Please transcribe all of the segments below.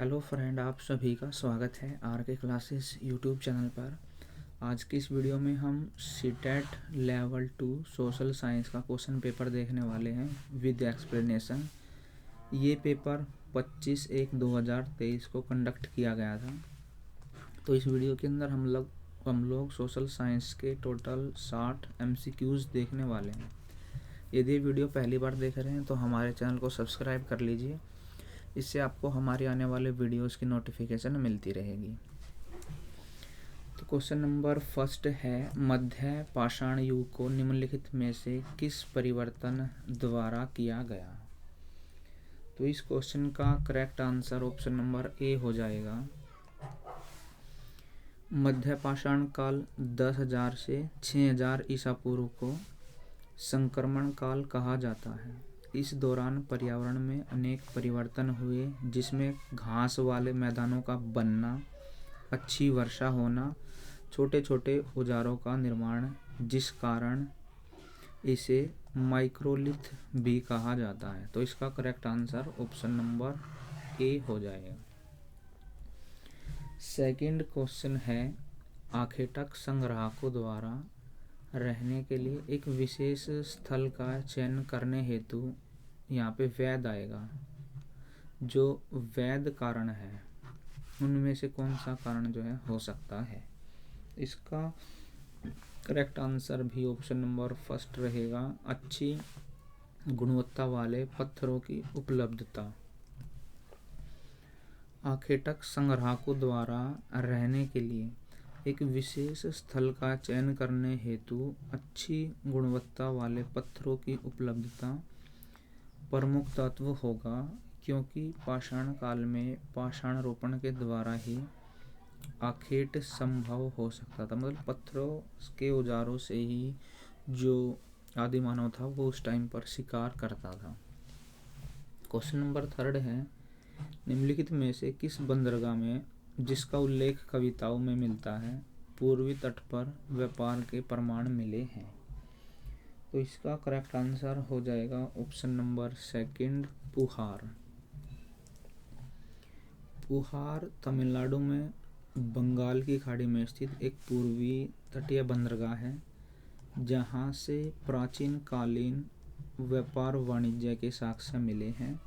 Hello friend, आप सभी का स्वागत है आर के क्लासेस यूट्यूब चैनल पर। आज की इस वीडियो में हम सीटेट लेवल 2 सोशल साइंस का क्वेश्चन पेपर देखने वाले हैं विद एक्सप्लेनेशन। ये पेपर 25/1/2023 को कंडक्ट किया गया था। तो इस वीडियो के अंदर हम लोग सोशल साइंस के टोटल 60 MCQs देखने वाले हैं। यदि वीडियो पहली बार देख रहे हैं तो हमारे चैनल को सब्सक्राइब कर लीजिए, इससे आपको हमारे आने वाले वीडियोस की नोटिफिकेशन मिलती रहेगी। तो क्वेश्चन नंबर फर्स्ट है, मध्य पाषाण युग को निम्नलिखित में से किस परिवर्तन द्वारा किया गया। तो इस क्वेश्चन का correct answer option number A हो जाएगा। मध्य पाषाण काल 10,000 से 6,000 ईसा पूर्व को संक्रमण काल कहा जाता है। इस दौरान पर्यावरण में अनेक परिवर्तन हुए, जिसमें घास वाले मैदानों का बनना, अच्छी वर्षा होना, छोटे छोटे औजारों का निर्माण, जिस कारण इसे माइक्रोलिथ भी कहा जाता है। तो इसका correct answer option number A हो जाएगा। सेकंड क्वेश्चन है, आखेटक संग्राहकों द्वारा रहने के लिए एक विशेष स्थल का चयन करने हेतु यहाँ पे वैध आएगा। जो वैध कारण है उनमें से कौन सा कारण जो है हो सकता है। इसका करेक्ट आंसर भी ऑप्शन नंबर फर्स्ट रहेगा, अच्छी गुणवत्ता वाले पत्थरों की उपलब्धता। आखेटक संग्राहकों द्वारा रहने के लिए एक विशेष स्थल का चयन करने हेतु अच्छी गुणवत्ता वाले पत्थरों की उपलब्धता प्रमुख तत्व होगा, क्योंकि पाषाण काल में पाषाण रोपण के द्वारा ही आखेट संभव हो सकता था। मतलब पत्थरों के औजारों से ही जो आदि मानव था वो उस टाइम पर शिकार करता था। क्वेश्चन नंबर थर्ड है, निम्नलिखित में से किस बंदरगाह में, जिसका उल्लेख कविताओं में मिलता है, पूर्वी तट पर व्यापार के प्रमाण मिले हैं। तो इसका करेक्ट आंसर हो जाएगा ऑप्शन नंबर सेकंड, पुहार। पुहार तमिलनाडु में बंगाल की खाड़ी में स्थित एक पूर्वी तटीय बंदरगाह है, जहां से प्राचीन कालीन व्यापार वाणिज्य के साक्ष्य मिले हैं।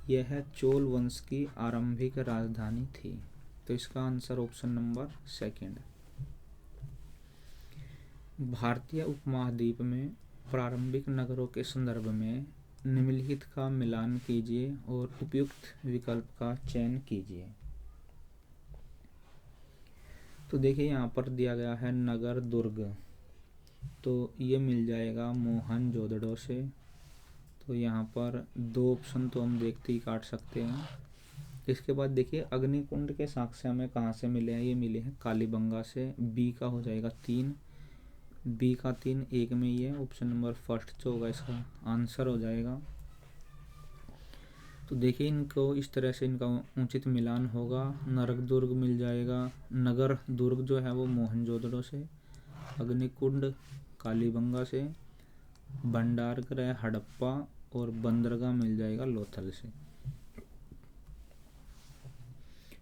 यह चोल वंश की आरंभिक राजधानी थी। तो इसका आंसर ऑप्शन नंबर सेकंड। भारतीय उपमहाद्वीप में प्रारंभिक नगरों के संदर्भ में निम्नलिखित का मिलान कीजिए और उपयुक्त विकल्प का चयन कीजिए। तो देखिए यहाँ पर दिया गया है नगर दुर्ग, तो ये मिल जाएगा मोहनजोदड़ो से। तो यहाँ पर दो ऑप्शन तो हम देखते ही काट सकते हैं। इसके बाद देखिए अग्निकुंड के साक्ष्य में कहाँ से मिले हैं, ये मिले हैं कालीबंगा से। बी का हो जाएगा 3, बी का 3 एक में ही है। ऑप्शन नंबर फर्स्ट जो होगा इसका आंसर हो जाएगा। तो देखिए इनको इस तरह से इनका उचित मिलान होगा। नरक दुर्ग मिल जाएगा, नगर दुर्ग जो है वो मोहनजोदड़ो से, अग्निकुंड कालीबंगा से, भंडारगृह हड़प्पा और बंदरगाह मिल जाएगा लोथल से।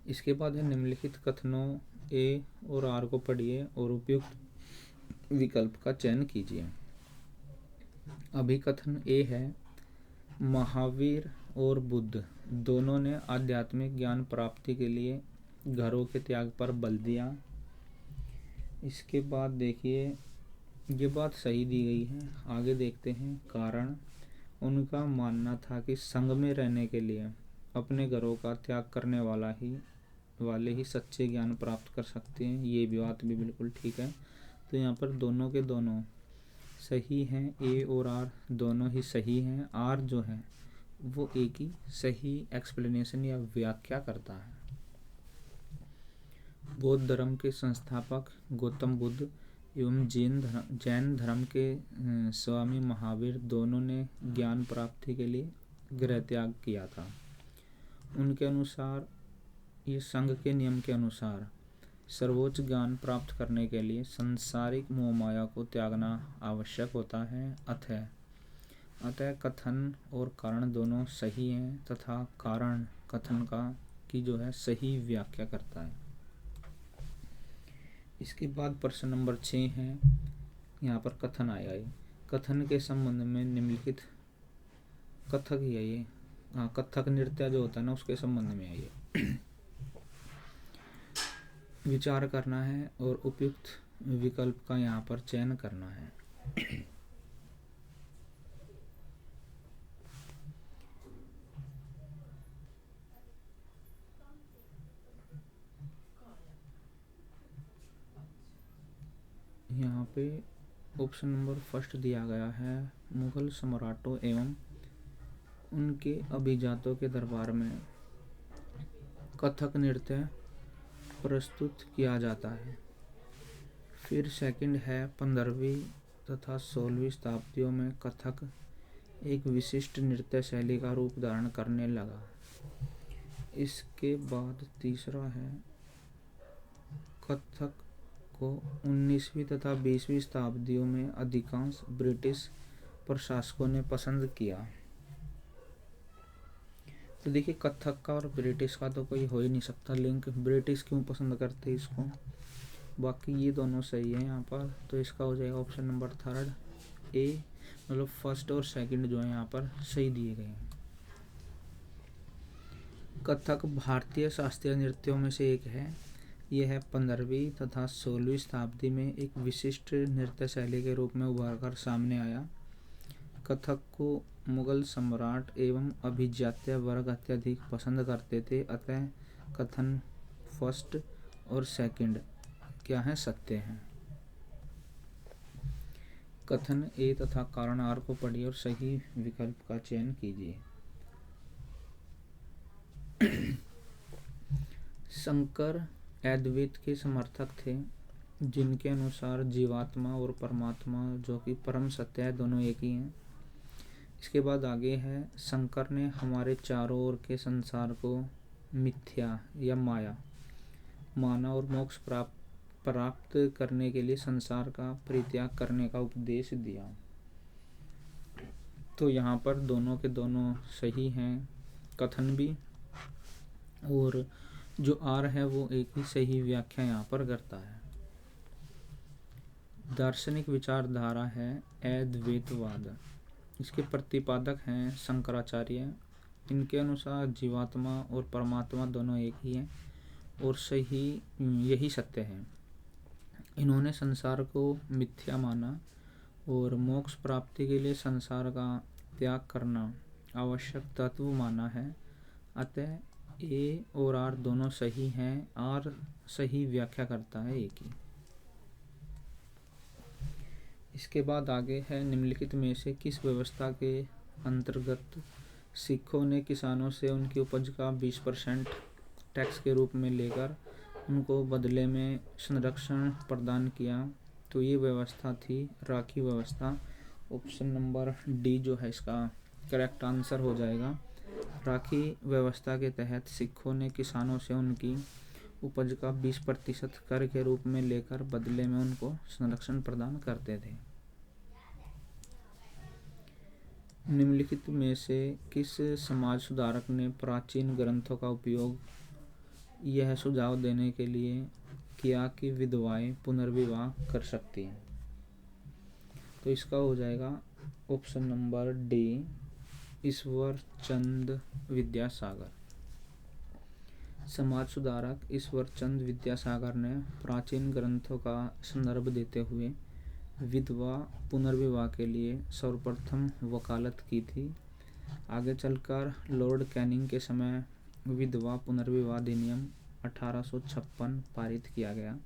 इसके बाद है निम्नलिखित कथनों ए और आर को पढ़िए और उपयुक्त विकल्प का चयन कीजिए। अभिकथन ए है, महावीर और बुद्ध दोनों ने आध्यात्मिक ज्ञान प्राप्ति के लिए घरों के त्याग पर बल दिया। इसके बाद देखिए ये बात सही दी गई है। आगे देखते हैं कारण, उनका मानना था कि संघ में रहने के लिए अपने घरों का त्याग करने वाले ही सच्चे ज्ञान प्राप्त कर सकते हैं। ये भी बात भी बिल्कुल ठीक है। तो यहाँ पर दोनों के दोनों सही हैं, ए और आर दोनों ही सही हैं। आर जो है वो एक ही सही एक्सप्लेनेशन या व्याख्या करता है। बौद्ध धर्म के संस्थापक गौतम बुद्ध एवं जैन धर्म के स्वामी महावीर दोनों ने ज्ञान प्राप्ति के लिए गृह त्याग किया था। उनके अनुसार ये संघ के नियम के अनुसार सर्वोच्च ज्ञान प्राप्त करने के लिए सांसारिक मोह माया को त्यागना आवश्यक होता है। अतः कथन और कारण दोनों सही हैं तथा कारण कथन का की जो है सही व्याख्या करता है। इसके बाद प्रश्न नंबर 6 है, यहाँ पर कथन आया है। कथन के संबंध में निम्नलिखित कथक ही है ये, कथक नृत्य जो होता है ना उसके संबंध में है ये। विचार करना है और उपयुक्त विकल्प का यहाँ पर चयन करना है। यहाँ पे ऑप्शन नंबर फर्स्ट दिया गया है, मुगल सम्राटों एवं उनके अभिजातों के दरबार में कथक नृत्य प्रस्तुत किया जाता है। फिर सेकंड है, 15वीं तथा 16वीं शताब्दियों में कथक एक विशिष्ट नृत्य शैली का रूप धारण करने लगा। इसके बाद तीसरा है, कथक को 19वीं तथा 20वीं शताब्दियों में अधिकांश ब्रिटिश प्रशासकों ने पसंद किया। तो देखिए कथक का और ब्रिटिश का तो कोई हो ही नहीं सकता लिंक, ब्रिटिश क्यों पसंद करते इसको, बाकी ये दोनों सही है यहाँ पर। तो इसका हो जाएगा ऑप्शन नंबर थर्ड ए, मतलब फर्स्ट और सेकंड जो है यहाँ पर सही दिए गए हैं। कथक भारतीय शास्त्रीय नृत्यों में से एक है। यह है 15वीं तथा 16वीं शताब्दी में एक विशिष्ट नृत्य शैली के रूप में उभर कर सामने आया। कथक को मुगल सम्राट एवं अभिजात्य वर्ग अत्यधिक पसंद करते थे, अतः कथन फर्स्ट और सेकंड क्या है, सत्य हैं। कथन ए तथा कारण आर को पढ़िए और सही विकल्प का चयन कीजिए। शंकर अद्वैत के समर्थक थे, जिनके अनुसार जीवात्मा और परमात्मा जो कि परम सत्य है दोनों एक ही हैं। इसके बाद आगे है, शंकर ने हमारे चारों ओर के संसार को मिथ्या या माया माना और मोक्ष प्राप्त करने के लिए संसार का परित्याग करने का उपदेश दिया। तो यहाँ पर दोनों के दोनों सही हैं, कथन भी और जो आर है वो एक ही सही व्याख्या यहाँ पर करता है। दार्शनिक विचारधारा है अद्वैतवाद। इसके प्रतिपादक हैं शंकराचार्य। इनके अनुसार जीवात्मा और परमात्मा दोनों एक ही हैं और सही यही सत्य है। इन्होंने संसार को मिथ्या माना और मोक्ष प्राप्ति के लिए संसार का त्याग करना आवश्यक तत्व माना है। अतः ए और आर दोनों सही हैं, आर सही व्याख्या करता है एक ही। इसके बाद आगे है, निम्नलिखित में से किस व्यवस्था के अंतर्गत सिखों ने किसानों से उनकी उपज का 20% टैक्स के रूप में लेकर उनको बदले में संरक्षण प्रदान किया। तो ये व्यवस्था थी राखी व्यवस्था। ऑप्शन नंबर डी जो है इसका करेक्ट आंसर हो जाएगा। राखी व्यवस्था के तहत सिखों ने किसानों से उनकी उपज का 20% कर के रूप में लेकर बदले में उनको संरक्षण प्रदान करते थे। निम्नलिखित में से किस समाज सुधारक ने प्राचीन ग्रंथों का उपयोग यह सुझाव देने के लिए किया कि विधवाएं पुनर्विवाह कर सकती हैं? तो इसका हो जाएगा ऑप्शन नंबर डी, ईश्वर चंद विद्यासागर। समाज सुधारक ईश्वर चंद विद्यासागर ने प्राचीन ग्रंथों का संदर्भ देते हुए विधवा पुनर्विवाह के लिए सर्वप्रथम वकालत की थी। आगे चलकर लॉर्ड कैनिंग के समय विधवा पुनर्विवाह अधिनियम 1856 पारित किया गया,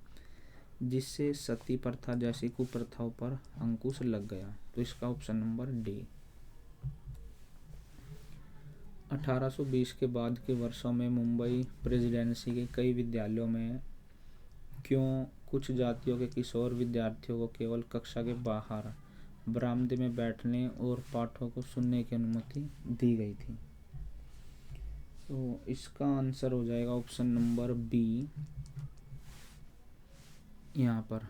जिससे सती प्रथा जैसी कुप्रथाओं पर अंकुश लग गया। तो इसका ऑप्शन नंबर डी। 1820 के बाद के वर्षों में मुंबई प्रेसिडेंसी के कई विद्यालयों में क्यों कुछ जातियों के किशोर विद्यार्थियों को केवल कक्षा के बाहर बरामदे में बैठने और पाठों को सुनने की अनुमति दी गई थी? तो इसका आंसर हो जाएगा ऑप्शन नंबर बी। यहाँ पर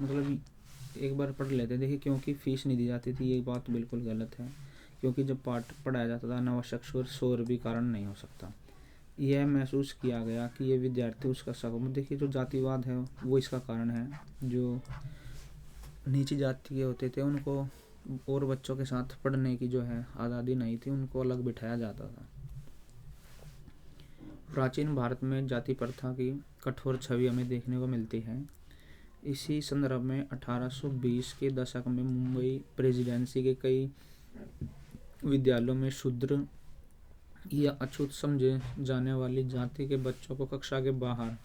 मतलब एक बार पढ़ लेते हैं। देखिए क्योंकि फीस नहीं दी जाती थी, ये बात बिल्कुल गलत है, क्योंकि जब पाठ पढ़ाया जाता था अनावश्यक शोर भी कारण नहीं हो सकता। यह महसूस किया गया कि ये विद्यार्थी उसका सगुण, देखिए जो जातिवाद है वो इसका कारण है। जो नीची जाति के होते थे उनको और बच्चों के साथ पढ़ने की जो है आज़ादी नहीं थी, उनको अलग बिठाया जाता था। प्राचीन भारत में जाति प्रथा की कठोर छवि हमें देखने को मिलती है। इसी संदर्भ में 1820 के दशक में मुंबई प्रेसिडेंसी के कई विद्यालयों में शूद्र या अछूत समझे जाने वाली जाति के बच्चों को कक्षा के बाहर,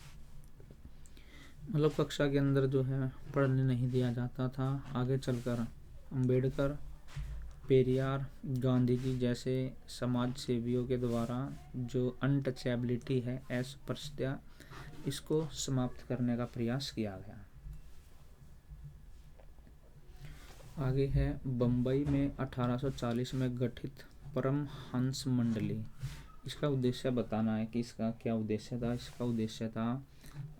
मतलब कक्षा के अंदर जो है पढ़ने नहीं दिया जाता था। आगे चलकर अंबेडकर, पेरियार, गांधी जी जैसे समाज सेवियों के द्वारा जो अनटचेबिलिटी है, अस्पृश्यता, इसको समाप्त करने का प्रयास किया गया। आगे है बम्बई में 1840 में गठित परमहंस मंडली। इसका उद्देश्य बताना है कि इसका क्या उद्देश्य था। इसका उद्देश्य था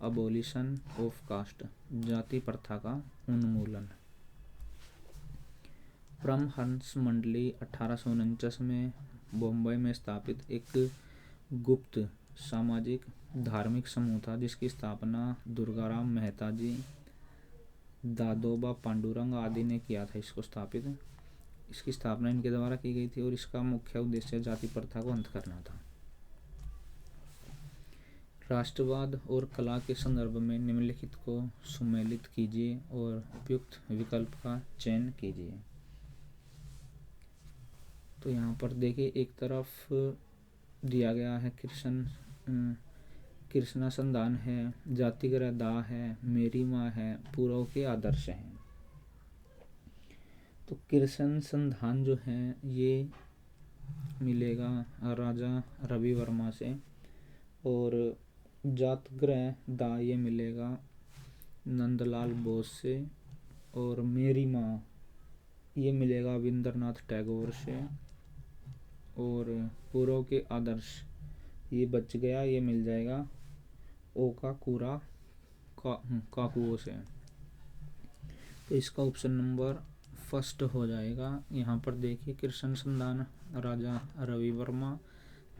अबोलिशन ऑफ कास्ट, जाति प्रथा का उन्मूलन। परमहंस मंडली 1849 में बम्बई में स्थापित एक गुप्त सामाजिक धार्मिक समूह था, जिसकी स्थापना दुर्गाराम मेहता जी, दादोबा पांडुरंग आदि ने किया था। इसको स्थापित, इसकी स्थापना इनके द्वारा की गई थी और इसका मुख्य उद्देश्य जाति प्रथा को अंत करना था। राष्ट्रवाद और कला के संदर्भ में निम्नलिखित को सुमेलित कीजिए और उपयुक्त विकल्प का चयन कीजिए। तो यहाँ पर देखिए एक तरफ दिया गया है कृष्णा संधान है, जातिगृह दाह है, मेरी माँ है, पूर्व के आदर्श हैं। तो कृष्ण संधान जो है ये मिलेगा राजा रवि वर्मा से, और जातिगृह दाह ये मिलेगा नंदलाल बोस से, और मेरी माँ ये मिलेगा रविंद्रनाथ टैगोर से, और पूर्व के आदर्श ये बच गया, ये मिल जाएगा ओकाकुरा काकुओ से। तो इसका ऑप्शन नंबर फर्स्ट हो जाएगा। यहाँ पर देखिए कृष्ण संधान राजा रवि वर्मा,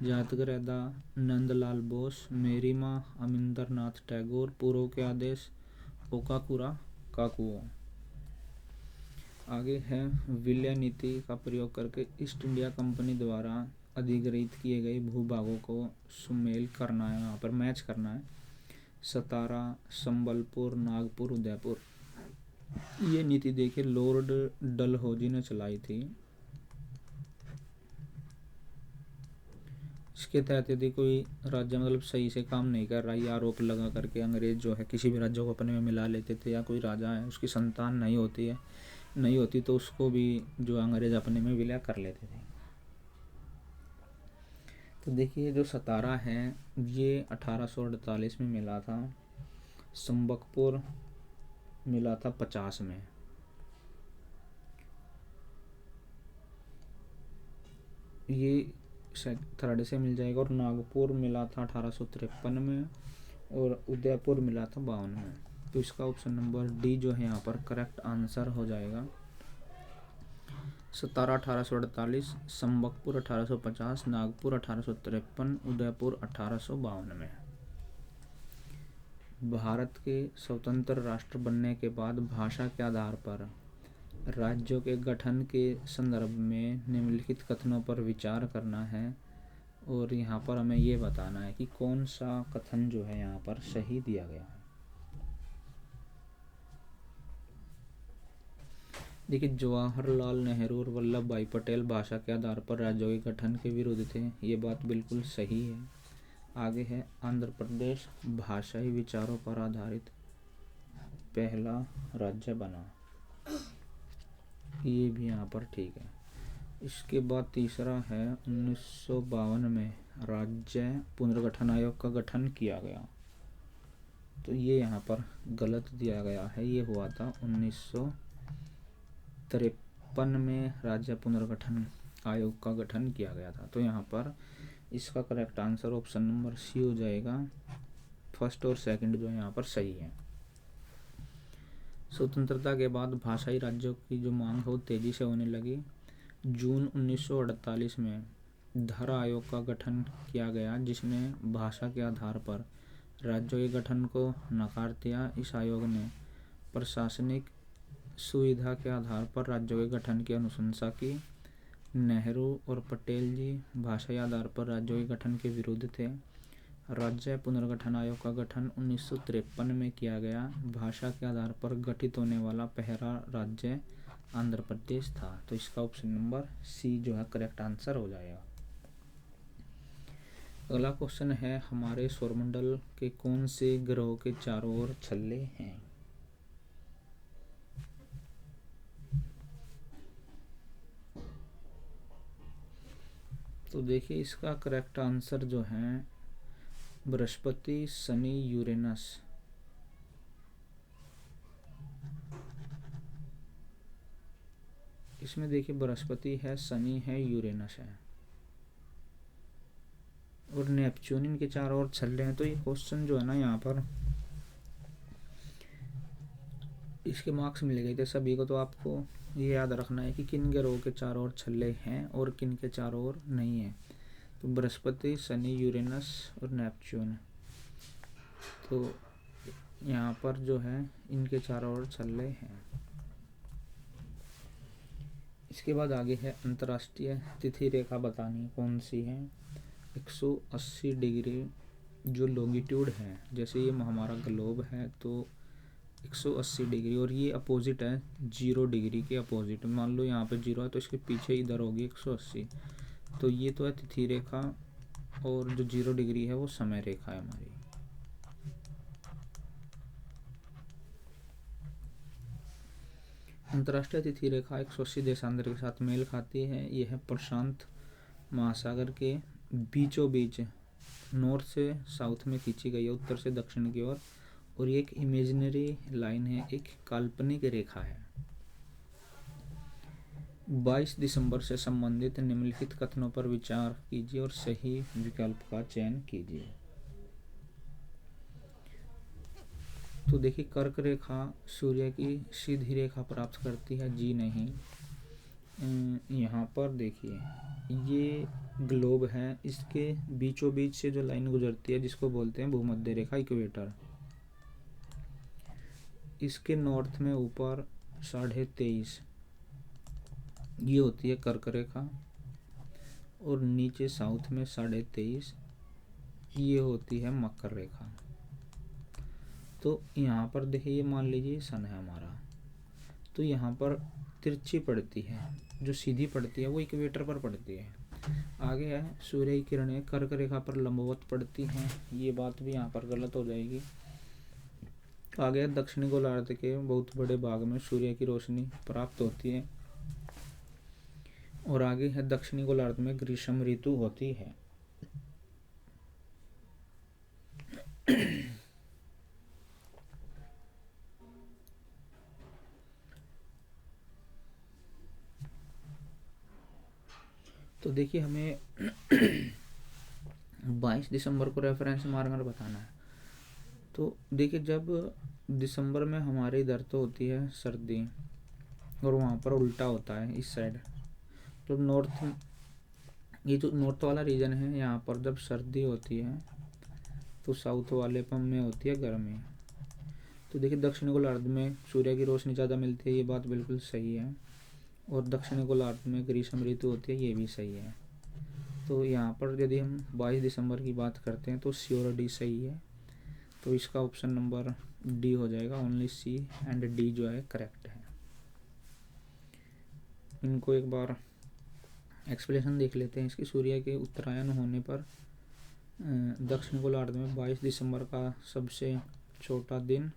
जातिगृह दाह नंदलाल बोस, मेरी माँ अमिंदरनाथ टैगोर, पूर्व के आदेश ओकाकुरा काकुओ। आगे है विलय नीति का प्रयोग करके ईस्ट इंडिया कंपनी द्वारा अधिग्रहित किए गए भूभागों को सुमेल करना है, यहाँ पर मैच करना है। सतारा, संबलपुर, नागपुर, उदयपुर। ये नीति देखिए लॉर्ड डलहौजी ने चलाई थी। इसके तहत यदि कोई राज्य मतलब सही से काम नहीं कर रहा, ये आरोप लगा करके अंग्रेज जो है किसी भी राज्य को अपने में मिला लेते थे, या कोई राजा है उसकी संतान नहीं होती तो उसको भी जो अंग्रेज अपने में विलय कर लेते थे। तो देखिए जो सतारा है ये 1848 में मिला था, संबकपुर मिला था 50 में, ये थर्ड से मिल जाएगा, और नागपुर मिला था 1853 में, और उदयपुर मिला था 52 में। तो इसका ऑप्शन नंबर डी जो है यहाँ पर करेक्ट आंसर हो जाएगा। सतारा 1848, संबकपुर 1850, नागपुर 1853, उदयपुर 1852 में। भारत के स्वतंत्र राष्ट्र बनने के बाद भाषा के आधार पर राज्यों के गठन के संदर्भ में निम्नलिखित कथनों पर विचार करना है, और यहाँ पर हमें ये बताना है कि कौन सा कथन जो है यहाँ पर सही दिया गया है। देखिए जवाहरलाल नेहरू और वल्लभ भाई पटेल भाषा के आधार पर राज्यों के गठन के विरुद्ध थे, ये बात बिल्कुल सही है। आगे है आंध्र प्रदेश भाषाई विचारों पर आधारित पहला राज्य बना, ये भी यहाँ पर ठीक है। इसके बाद तीसरा है 1952 में राज्य पुनर्गठन आयोग का गठन किया गया, तो ये यहाँ पर गलत दिया गया है, ये हुआ था 1953 में राज्य पुनर्गठन आयोग का गठन किया गया था। तो यहाँ पर इसका correct answer option number C हो जाएगा। फर्स्ट और सेकंड जो यहाँ पर सही है। स्वतंत्रता के बाद भाषाई राज्यों की जो मांग है वो तेजी से होने लगी। जून 1948 में धर आयोग का गठन किया गया, जिसने भाषा के आधार पर राज्यों के गठन को नकार दिया। इस आयोग ने प्रशासनिक सुविधा के आधार पर राज्यों के गठन की अनुशंसा की। नेहरू और पटेल जी भाषा के आधार पर राज्यों के गठन के विरुद्ध थे। राज्य पुनर्गठन आयोग का गठन 1953 में किया गया। भाषा के आधार पर गठित होने वाला पहला राज्य आंध्र प्रदेश था। तो इसका ऑप्शन नंबर सी जो है करेक्ट आंसर हो जाएगा। अगला क्वेश्चन है, हमारे सौरमंडल के कौन से ग्रहों के चारों ओर छल्ले हैं? तो देखिए इसका करेक्ट आंसर जो है बृहस्पति, शनि, यूरेनस। इसमें देखिए बृहस्पति है, शनि है, यूरेनस है और नेपच्यून इनके चारों ओर छल्ले हैं। तो ये क्वेश्चन जो है ना यहाँ पर इसके मार्क्स मिल गए थे सभी को। तो आपको ये याद रखना है कि किन ग्रहों के चारों ओर छल्ले हैं और किन के चारों ओर नहीं है। तो बृहस्पति, शनि, यूरेनस और नेपच्यून। तो यहाँ पर जो है इनके चारों ओर छल्ले हैं। इसके बाद आगे है अंतर्राष्ट्रीय तिथि रेखा बतानी कौन सी है। 180 डिग्री जो लॉन्गिट्यूड है, जैसे ये हमारा ग्लोब है तो 180 डिग्री, और ये अपोजिट है 0 डिग्री के अपोजिट। मान लो यहाँ पे 0 है तो इसके पीछे इधर होगी 180। तो ये तो है तिथि रेखा और जो 0 डिग्री है वो समय रेखा है हमारी। अंतर्राष्ट्रीय तिथि रेखा 180 देशांतर के साथ मेल खाती है। यह है प्रशांत महासागर के बीचों बीच नॉर्थ से साउथ में खींची गई है, उत्तर से दक्षिण की ओर। और ये एक इमेजिनरी लाइन है, एक काल्पनिक रेखा है। 22 दिसंबर से संबंधित निम्नलिखित कथनों पर विचार कीजिए और सही विकल्प का चयन कीजिए। तो देखिए कर्क रेखा सूर्य की सीधी रेखा प्राप्त करती है, जी नहीं। यहाँ पर देखिए ये ग्लोब है, इसके बीचों बीच से जो लाइन गुजरती है जिसको बोलते हैं भूमध्य रेखा, इक्वेटर। इसके नॉर्थ में ऊपर 23.5 ये होती है कर्क रेखा, और नीचे साउथ में 23.5 ये होती है मकर रेखा। तो यहाँ पर देखिए ये मान लीजिए सन है हमारा, तो यहाँ पर तिरछी पड़ती है, जो सीधी पड़ती है वो इक्वेटर पर पड़ती है। आगे है सूर्य की किरणें कर्क रेखा पर लंबवत पड़ती हैं, ये बात भी यहाँ पर गलत हो जाएगी। आगे है दक्षिणी गोलार्ध के बहुत बड़े भाग में सूर्य की रोशनी प्राप्त होती है। और आगे है दक्षिणी गोलार्ध में ग्रीष्म ऋतु होती है। तो देखिए हमें 22 दिसंबर को रेफरेंस मार्कर बताना है। तो देखिए जब दिसंबर में हमारे इधर तो होती है सर्दी और वहाँ पर उल्टा होता है इस साइड। तो नॉर्थ, ये जो नॉर्थ वाला रीजन है यहाँ पर जब सर्दी होती है तो साउथ वाले पम में होती है गर्मी। तो देखिए दक्षिणी गोलार्ध में सूर्य की रोशनी ज़्यादा मिलती है, ये बात बिल्कुल सही है। और दक्षिणी गोलार्ध में ग्रीष्म ऋतु होती है, ये भी सही है। तो यहाँ पर यदि हम 22 दिसंबर की बात करते हैं तो श्योर डी सही है। तो इसका ऑप्शन नंबर डी हो जाएगा, ओनली सी एंड डी जो है करेक्ट है। इनको एक बार एक्सप्लेनेशन देख लेते हैं इसकी। सूर्य के उत्तरायण होने पर दक्षिण गोलार्ध में 22 दिसंबर का सबसे छोटा दिन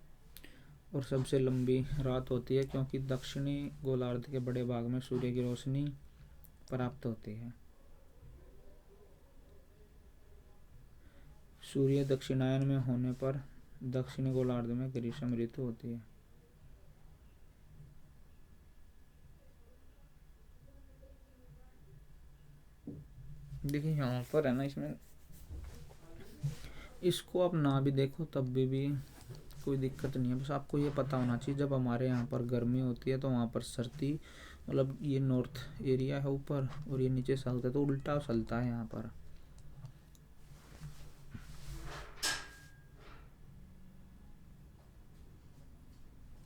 और सबसे लंबी रात होती है, क्योंकि दक्षिणी गोलार्ध के बड़े भाग में सूर्य की रोशनी प्राप्त होती है। सूर्य दक्षिणायन में होने पर दक्षिणी गोलार्ध में ग्रीष्म ऋतु होती है। देखिए यहाँ पर है ना, इसमें इसको आप ना भी देखो तब भी कोई दिक्कत नहीं है। बस आपको ये पता होना चाहिए जब हमारे यहाँ पर गर्मी होती है तो वहाँ पर सर्दी मतलब ये नॉर्थ एरिया है ऊपर और ये नीचे साउथ है, तो उल्टा चलता है यहाँ पर।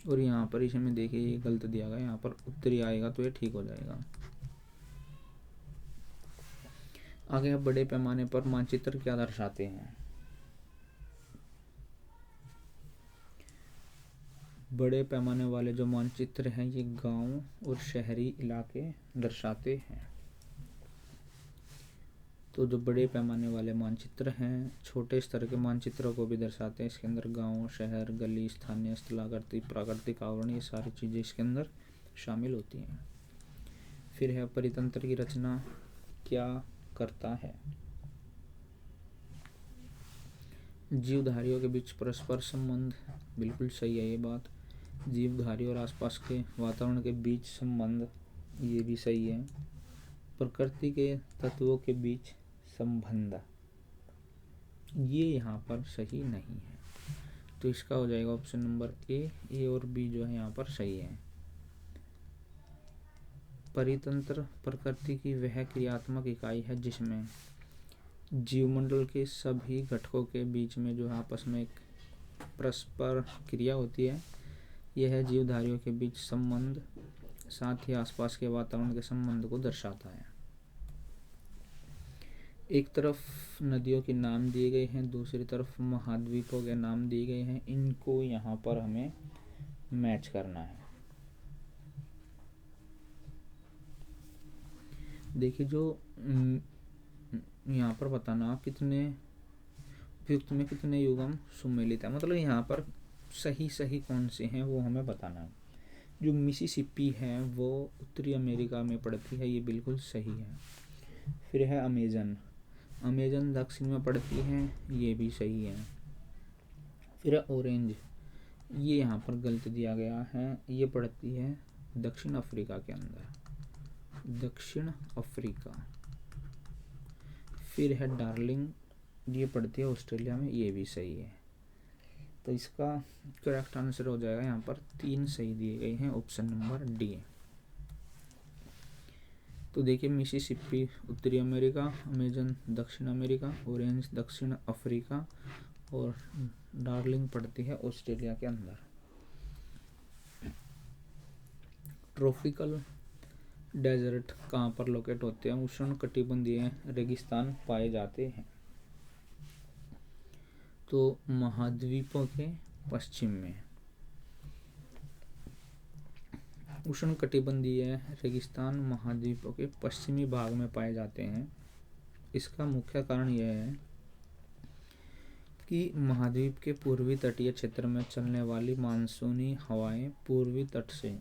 और यहाँ पर इसमें देखिए ये गलत दिया गया, यहाँ पर उत्तरी आएगा तो ये ठीक हो जाएगा। आगे अब बड़े पैमाने पर मानचित्र क्या दर्शाते हैं। बड़े पैमाने वाले जो मानचित्र हैं ये गांव और शहरी इलाके दर्शाते हैं। तो जो बड़े पैमाने वाले मानचित्र हैं छोटे स्तर के मानचित्रों को भी दर्शाते हैं। इसके अंदर गांव, शहर, गली, स्थानीय, स्थलाकृति, प्राकृतिक आवरण, ये सारी चीज़ें इसके अंदर शामिल होती हैं। फिर है परितंत्र की रचना क्या करता है। जीवधारियों के बीच परस्पर संबंध, बिल्कुल सही है ये बात। जीवधारी और आसपास के वातावरण के बीच संबंध, ये भी सही है। प्रकृति के तत्वों के बीच संबंध, ये यहाँ पर सही नहीं है, तो इसका हो जाएगा ऑप्शन नंबर ए और बी जो है यहाँ पर सही है। परितंत्र प्रकृति की वह क्रियात्मक इकाई है जिसमें जीवमंडल के सभी घटकों के बीच में जो आपस में एक परस्पर क्रिया होती है, यह है जीवधारियों के बीच संबंध, साथ ही आसपास के वातावरण के संबंध को दर्शाता है। एक तरफ नदियों के नाम दिए गए हैं, दूसरी तरफ महाद्वीपों के नाम दिए गए हैं, इनको यहाँ पर हमें मैच करना है। देखिए जो यहाँ पर बताना कितने उपयुक्त में कितने युगम सुमेलित है, मतलब यहाँ पर सही कौन से हैं वो हमें बताना है। जो मिसिसिपी है वो उत्तरी अमेरिका में पड़ती है, ये बिल्कुल सही है। फिर है अमेजन दक्षिण में पड़ती है, ये भी सही है। फिर है ऑरेंज, ये यहाँ पर गलत दिया गया है, ये पड़ती है दक्षिण अफ्रीका के अंदर, दक्षिण अफ्रीका। फिर है डार्लिंग, ये पड़ती है ऑस्ट्रेलिया में, ये भी सही है। तो इसका करेक्ट आंसर हो जाएगा यहाँ पर 3 सही दिए गए हैं, ऑप्शन नंबर डी। तो देखिए मिसिसिपी उत्तरी अमेरिका, अमेजन दक्षिण अमेरिका, ऑरेंज दक्षिण अफ्रीका और डार्लिंग पड़ती है ऑस्ट्रेलिया के अंदर। ट्रॉपिकल डेजर्ट कहाँ पर लोकेट होते हैं। उष्ण कटिबंधीय रेगिस्तान पाए जाते हैं। तो महाद्वीपों के पश्चिम में उष्ण कटिबंधीय रेगिस्तान महाद्वीपों के पश्चिमी भाग में पाए जाते हैं। इसका मुख्य कारण यह है कि महाद्वीप के पूर्वी तटीय क्षेत्र में चलने वाली मानसूनी हवाएं पूर्वी तट से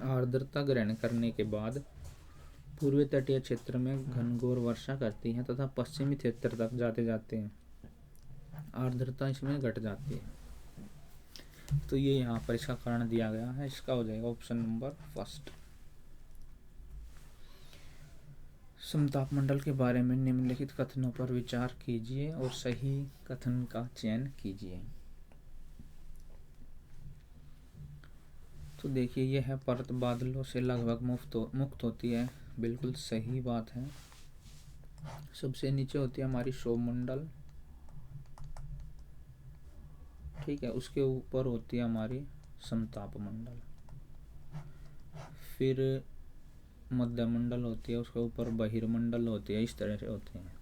आर्द्रता ग्रहण करने के बाद पूर्वी तटीय क्षेत्र में घनघोर वर्षा करती हैं तथा पश्चिमी क्षेत्र तक जाते जाते आर्द्रता इसमें घट जाती है। तो ये यहाँ पर इसका कारण दिया गया है, इसका हो जाएगा ऑप्शन नंबर फर्स्ट। समतापमंडल के बारे में निम्नलिखित कथनों पर विचार कीजिए और सही कथन का चयन कीजिए। तो देखिए यह है परत बादलों से लगभग मुक्त होती है, बिल्कुल सही बात है। सबसे नीचे होती है हमारी सौरमंडल, ठीक है, उसके ऊपर होती है हमारी समतापमंडल, फिर मध्यमंडल होती है, उसके ऊपर बहिर्मंडल होती है, इस तरह से होते हैं।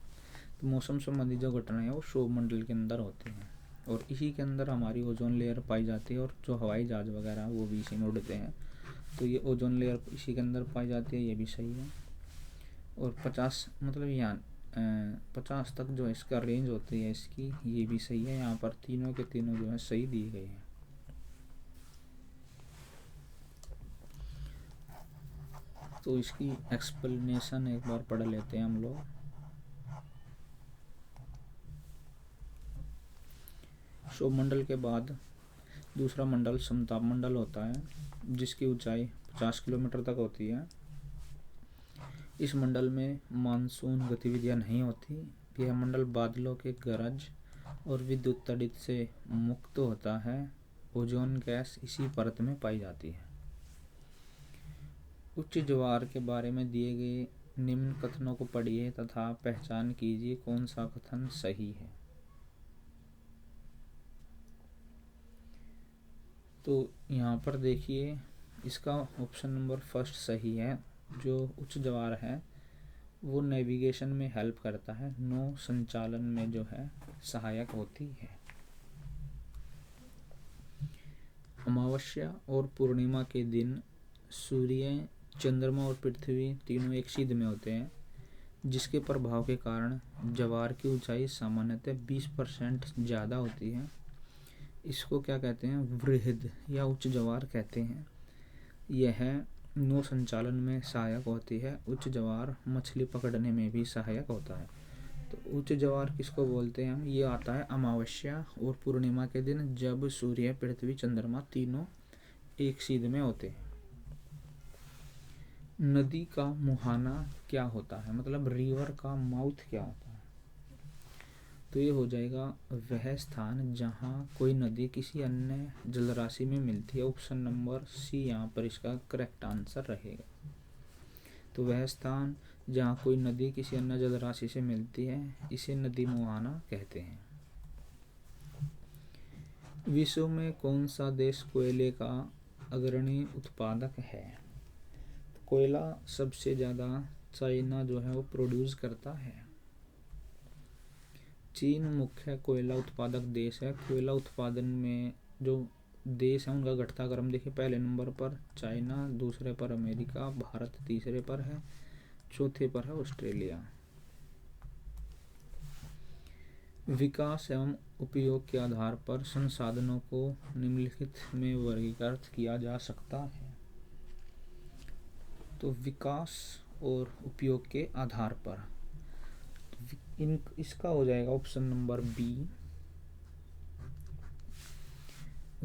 तो मौसम संबंधी जो घटनाएं हैं वो सौरमंडल के अंदर होती हैं और इसी के अंदर हमारी ओजोन लेयर पाई जाती है और जो हवाई जहाज वगैरह वो भी इसी में उड़ते हैं। तो ये ओजोन लेयर इसी के अंदर पाई जाती है, ये भी सही है। और 50 मतलब यहाँ 50 तक जो इसका रेंज होती है इसकी, ये भी सही है। यहाँ पर तीनों के तीनों जो है सही दिए गए हैं। तो इसकी एक्सप्लेनेशन एक बार पढ़ लेते हैं हम लोग। सौरमंडल के बाद दूसरा मंडल समतापमंडल होता है जिसकी ऊंचाई 50 किलोमीटर तक होती है। इस मंडल में मानसून गतिविधियां नहीं होती। यह मंडल बादलों के गरज और विद्युत तड़ित से मुक्त होता है। ओजोन गैस इसी परत में पाई जाती है। उच्च ज्वार के बारे में दिए गए निम्न कथनों को पढ़िए तथा पहचान कीजिए कौन सा कथन सही है। तो यहाँ पर देखिए इसका ऑप्शन नंबर फर्स्ट सही है। जो उच्च ज्वार है वो नेविगेशन में हेल्प करता है, नौ संचालन में जो है सहायक होती है। अमावस्या और पूर्णिमा के दिन सूर्य, चंद्रमा और पृथ्वी तीनों एक सीध में होते हैं, जिसके प्रभाव के कारण ज्वार की ऊंचाई सामान्यतः 20% ज़्यादा होती है। इसको क्या कहते हैं? वृहद या उच्च ज्वार कहते हैं। यह नौ संचालन में सहायक होती है। उच्च ज्वार मछली पकड़ने में भी सहायक होता है। तो उच्च ज्वार किसको बोलते हैं हम? ये आता है अमावस्या और पूर्णिमा के दिन, जब सूर्य, पृथ्वी, चंद्रमा तीनों एक सीध में होते हैं। नदी का मुहाना क्या होता है? मतलब रिवर का माउथ क्या होता है? तो ये हो जाएगा वह स्थान जहाँ कोई नदी किसी अन्य जलराशि में मिलती है। ऑप्शन नंबर सी यहाँ पर इसका करेक्ट आंसर रहेगा। तो वह स्थान जहाँ कोई नदी किसी अन्य जलराशि से मिलती है, इसे नदी मुहाना कहते हैं। विश्व में कौन सा देश कोयले का अग्रणी उत्पादक है? कोयला सबसे ज़्यादा चाइना जो है वो प्रोड्यूस करता है। चीन मुख्य कोयला उत्पादक देश है। कोयला उत्पादन में जो देश है उनका घटता क्रम देखिए, पहले नंबर पर चाइना, दूसरे पर अमेरिका, भारत तीसरे पर है, चौथे पर है ऑस्ट्रेलिया। विकास एवं उपयोग के आधार पर संसाधनों को निम्नलिखित में वर्गीकृत किया जा सकता है। तो विकास और उपयोग के आधार पर इसका हो जाएगा ऑप्शन नंबर बी,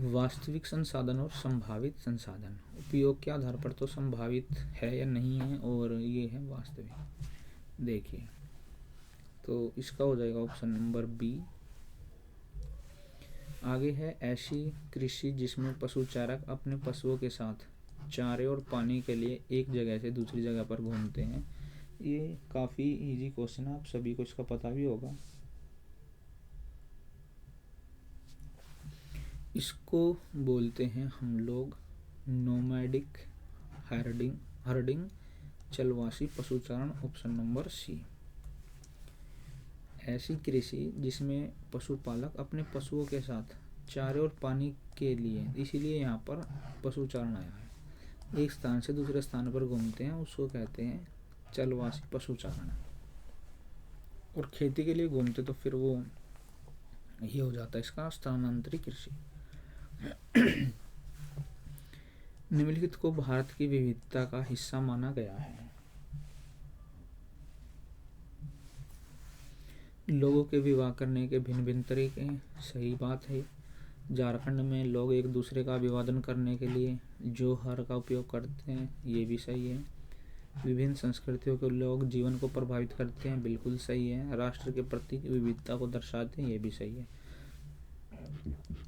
वास्तविक संसाधन और संभावित संसाधन। उपयोग के आधार पर तो संभावित है या नहीं है, और ये है वास्तविक। देखिए तो इसका हो जाएगा ऑप्शन नंबर बी। आगे है ऐसी कृषि जिसमें पशुचारक अपने पशुओं के साथ चारे और पानी के लिए एक जगह से दूसरी जगह पर घूमते हैं। ये काफ़ी इजी क्वेश्चन है, आप सभी को इसका पता भी होगा। इसको बोलते हैं हम लोग नोमैडिक हर्डिंग, चलवासी पशुचारण। Option number C. ऐसी कृषि जिसमें पशुपालक अपने पशुओं के साथ चारे और पानी के लिए, इसीलिए यहाँ पर पशुचारण आया है, एक स्थान से दूसरे स्थान पर घूमते हैं, उसको कहते हैं चलवासी पशुचारण। और खेती के लिए घूमते तो फिर वो ये हो जाता है इसका स्थानांतरित कृषि। निम्नलिखित को भारत की विविधता का हिस्सा माना गया है। लोगों के विवाह करने के भिन्न भिन्न तरीके, सही बात है। झारखंड में लोग एक दूसरे का अभिवादन करने के लिए जोहर का उपयोग करते हैं, ये भी सही है। विभिन्न संस्कृतियों के लोग जीवन को प्रभावित करते हैं, बिल्कुल सही है। राष्ट्र के प्रति विविधता को दर्शाते हैं, ये भी सही है।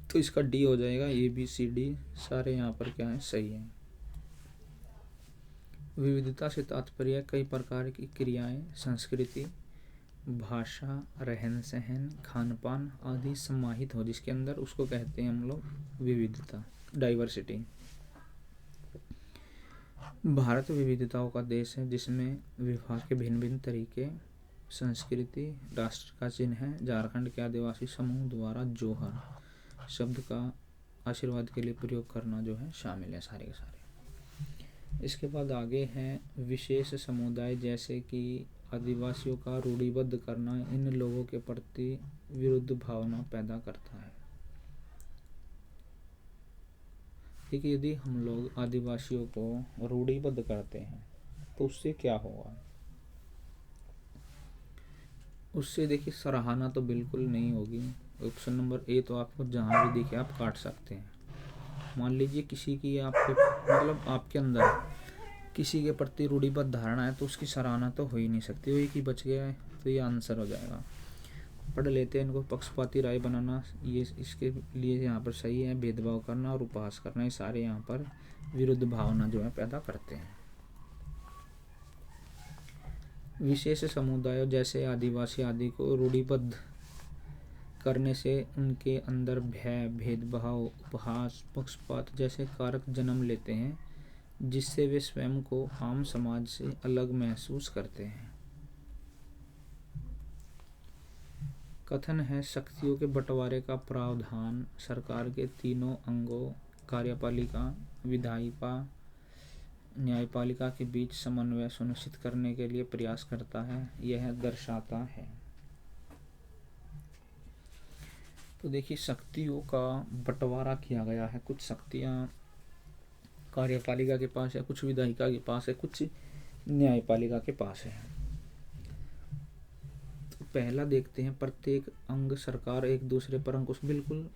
तो इसका डी हो जाएगा। ए बी सी डी सारे यहाँ पर क्या है, सही है। विविधता से तात्पर्य कई प्रकार की क्रियाएं, संस्कृति, भाषा, रहन सहन, खान पान आदि समाहित हो जिसके अंदर, उसको कहते हैं हम लोग विविधता, डाइवर्सिटी। भारत विविधताओं का देश है जिसमें विवाह के भिन्न भिन्न तरीके, संस्कृति राष्ट्र का चिन्ह है। झारखंड के आदिवासी समूह द्वारा जोहर शब्द का आशीर्वाद के लिए प्रयोग करना जो है शामिल है, सारे के सारे। इसके बाद आगे हैं विशेष समुदाय, जैसे कि आदिवासियों का रूढ़िबद्ध करना इन लोगों के प्रति विरुद्ध भावना पैदा करता है। देखिए यदि हम लोग आदिवासियों को रूढ़िबद्ध करते हैं तो उससे क्या होगा? उससे देखिए सराहना तो बिल्कुल नहीं होगी। ऑप्शन नंबर ए तो आपको जहाँ भी दिखे आप काट सकते हैं। मान लीजिए किसी की आपके मतलब आपके अंदर किसी के प्रति रूढ़िबद्ध धारणा है तो उसकी सराहना तो हो ही नहीं सकती। वो एक ही बच गया है, तो ये आंसर हो जाएगा। पढ़ लेते हैं इनको। पक्षपाती राय बनाना, ये इसके लिए यहाँ पर सही है। भेदभाव करना और उपहास करना, ये सारे यहाँ पर विरुद्ध भावना जो है पैदा करते हैं। विशेष समुदायों जैसे आदिवासी आदि को रूढ़िबद्ध करने से उनके अंदर भय, भेदभाव, उपहास, पक्षपात जैसे कारक जन्म लेते हैं, जिससे वे स्वयं को आम समाज से अलग महसूस करते हैं। कथन है, शक्तियों के बंटवारे का प्रावधान सरकार के तीनों अंगों कार्यपालिका, विधायिका, न्यायपालिका के बीच समन्वय सुनिश्चित करने के लिए प्रयास करता है, यह दर्शाता है। तो देखिए, शक्तियों का बंटवारा किया गया है। कुछ शक्तियाँ कार्यपालिका के पास है, कुछ विधायिका के पास है, कुछ न्यायपालिका के पास है। तो पहला देखते हैं, प्रत्येक अंग सरकार एक दूसरे पर अंकुश। बिल्कुल,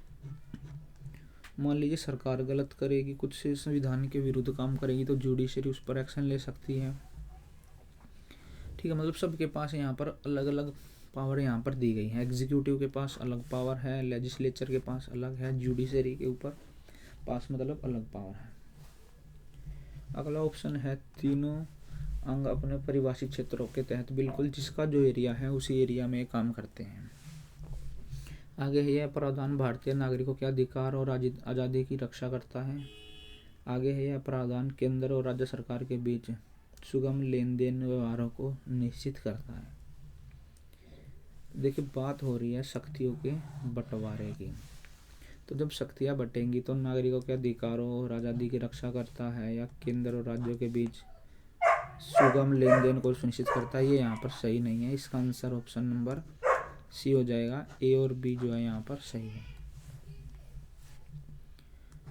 मान लीजिए सरकार गलत करेगी, कुछ संविधान के विरुद्ध काम करेगी, तो जुडिशरी उस पर एक्शन ले सकती है। ठीक है, मतलब सबके पास यहाँ पर अलग अलग पावर यहाँ पर दी गई है। एग्जीक्यूटिव के पास अलग पावर है, लेजिस्लेचर के पास अलग है, जुडिशरी के ऊपर पास मतलब अलग पावर है। अगला ऑप्शन है, तीनों अंग अपने परिभाषित क्षेत्रों के तहत, बिल्कुल जिसका जो एरिया है उसी एरिया में काम करते हैं। आगे है, यह प्रावधान भारतीय नागरिकों के अधिकार और आज़ादी की रक्षा करता है। आगे है, यह प्रावधान केंद्र और राज्य सरकार के बीच सुगम लेन देन व्यवहारों को निश्चित करता है। देखिए, बात हो रही है शक्तियों के बंटवारे की। तो जब शक्तियाँ बटेंगी तो नागरिकों के अधिकारों और आज़ादी की रक्षा करता है, या केंद्र और राज्यों के बीच सुगम लेन देन को सुनिश्चित करता है, ये यहाँ पर सही नहीं है। इसका आंसर ऑप्शन नंबर सी हो जाएगा। ए और बी जो है यहाँ पर सही है।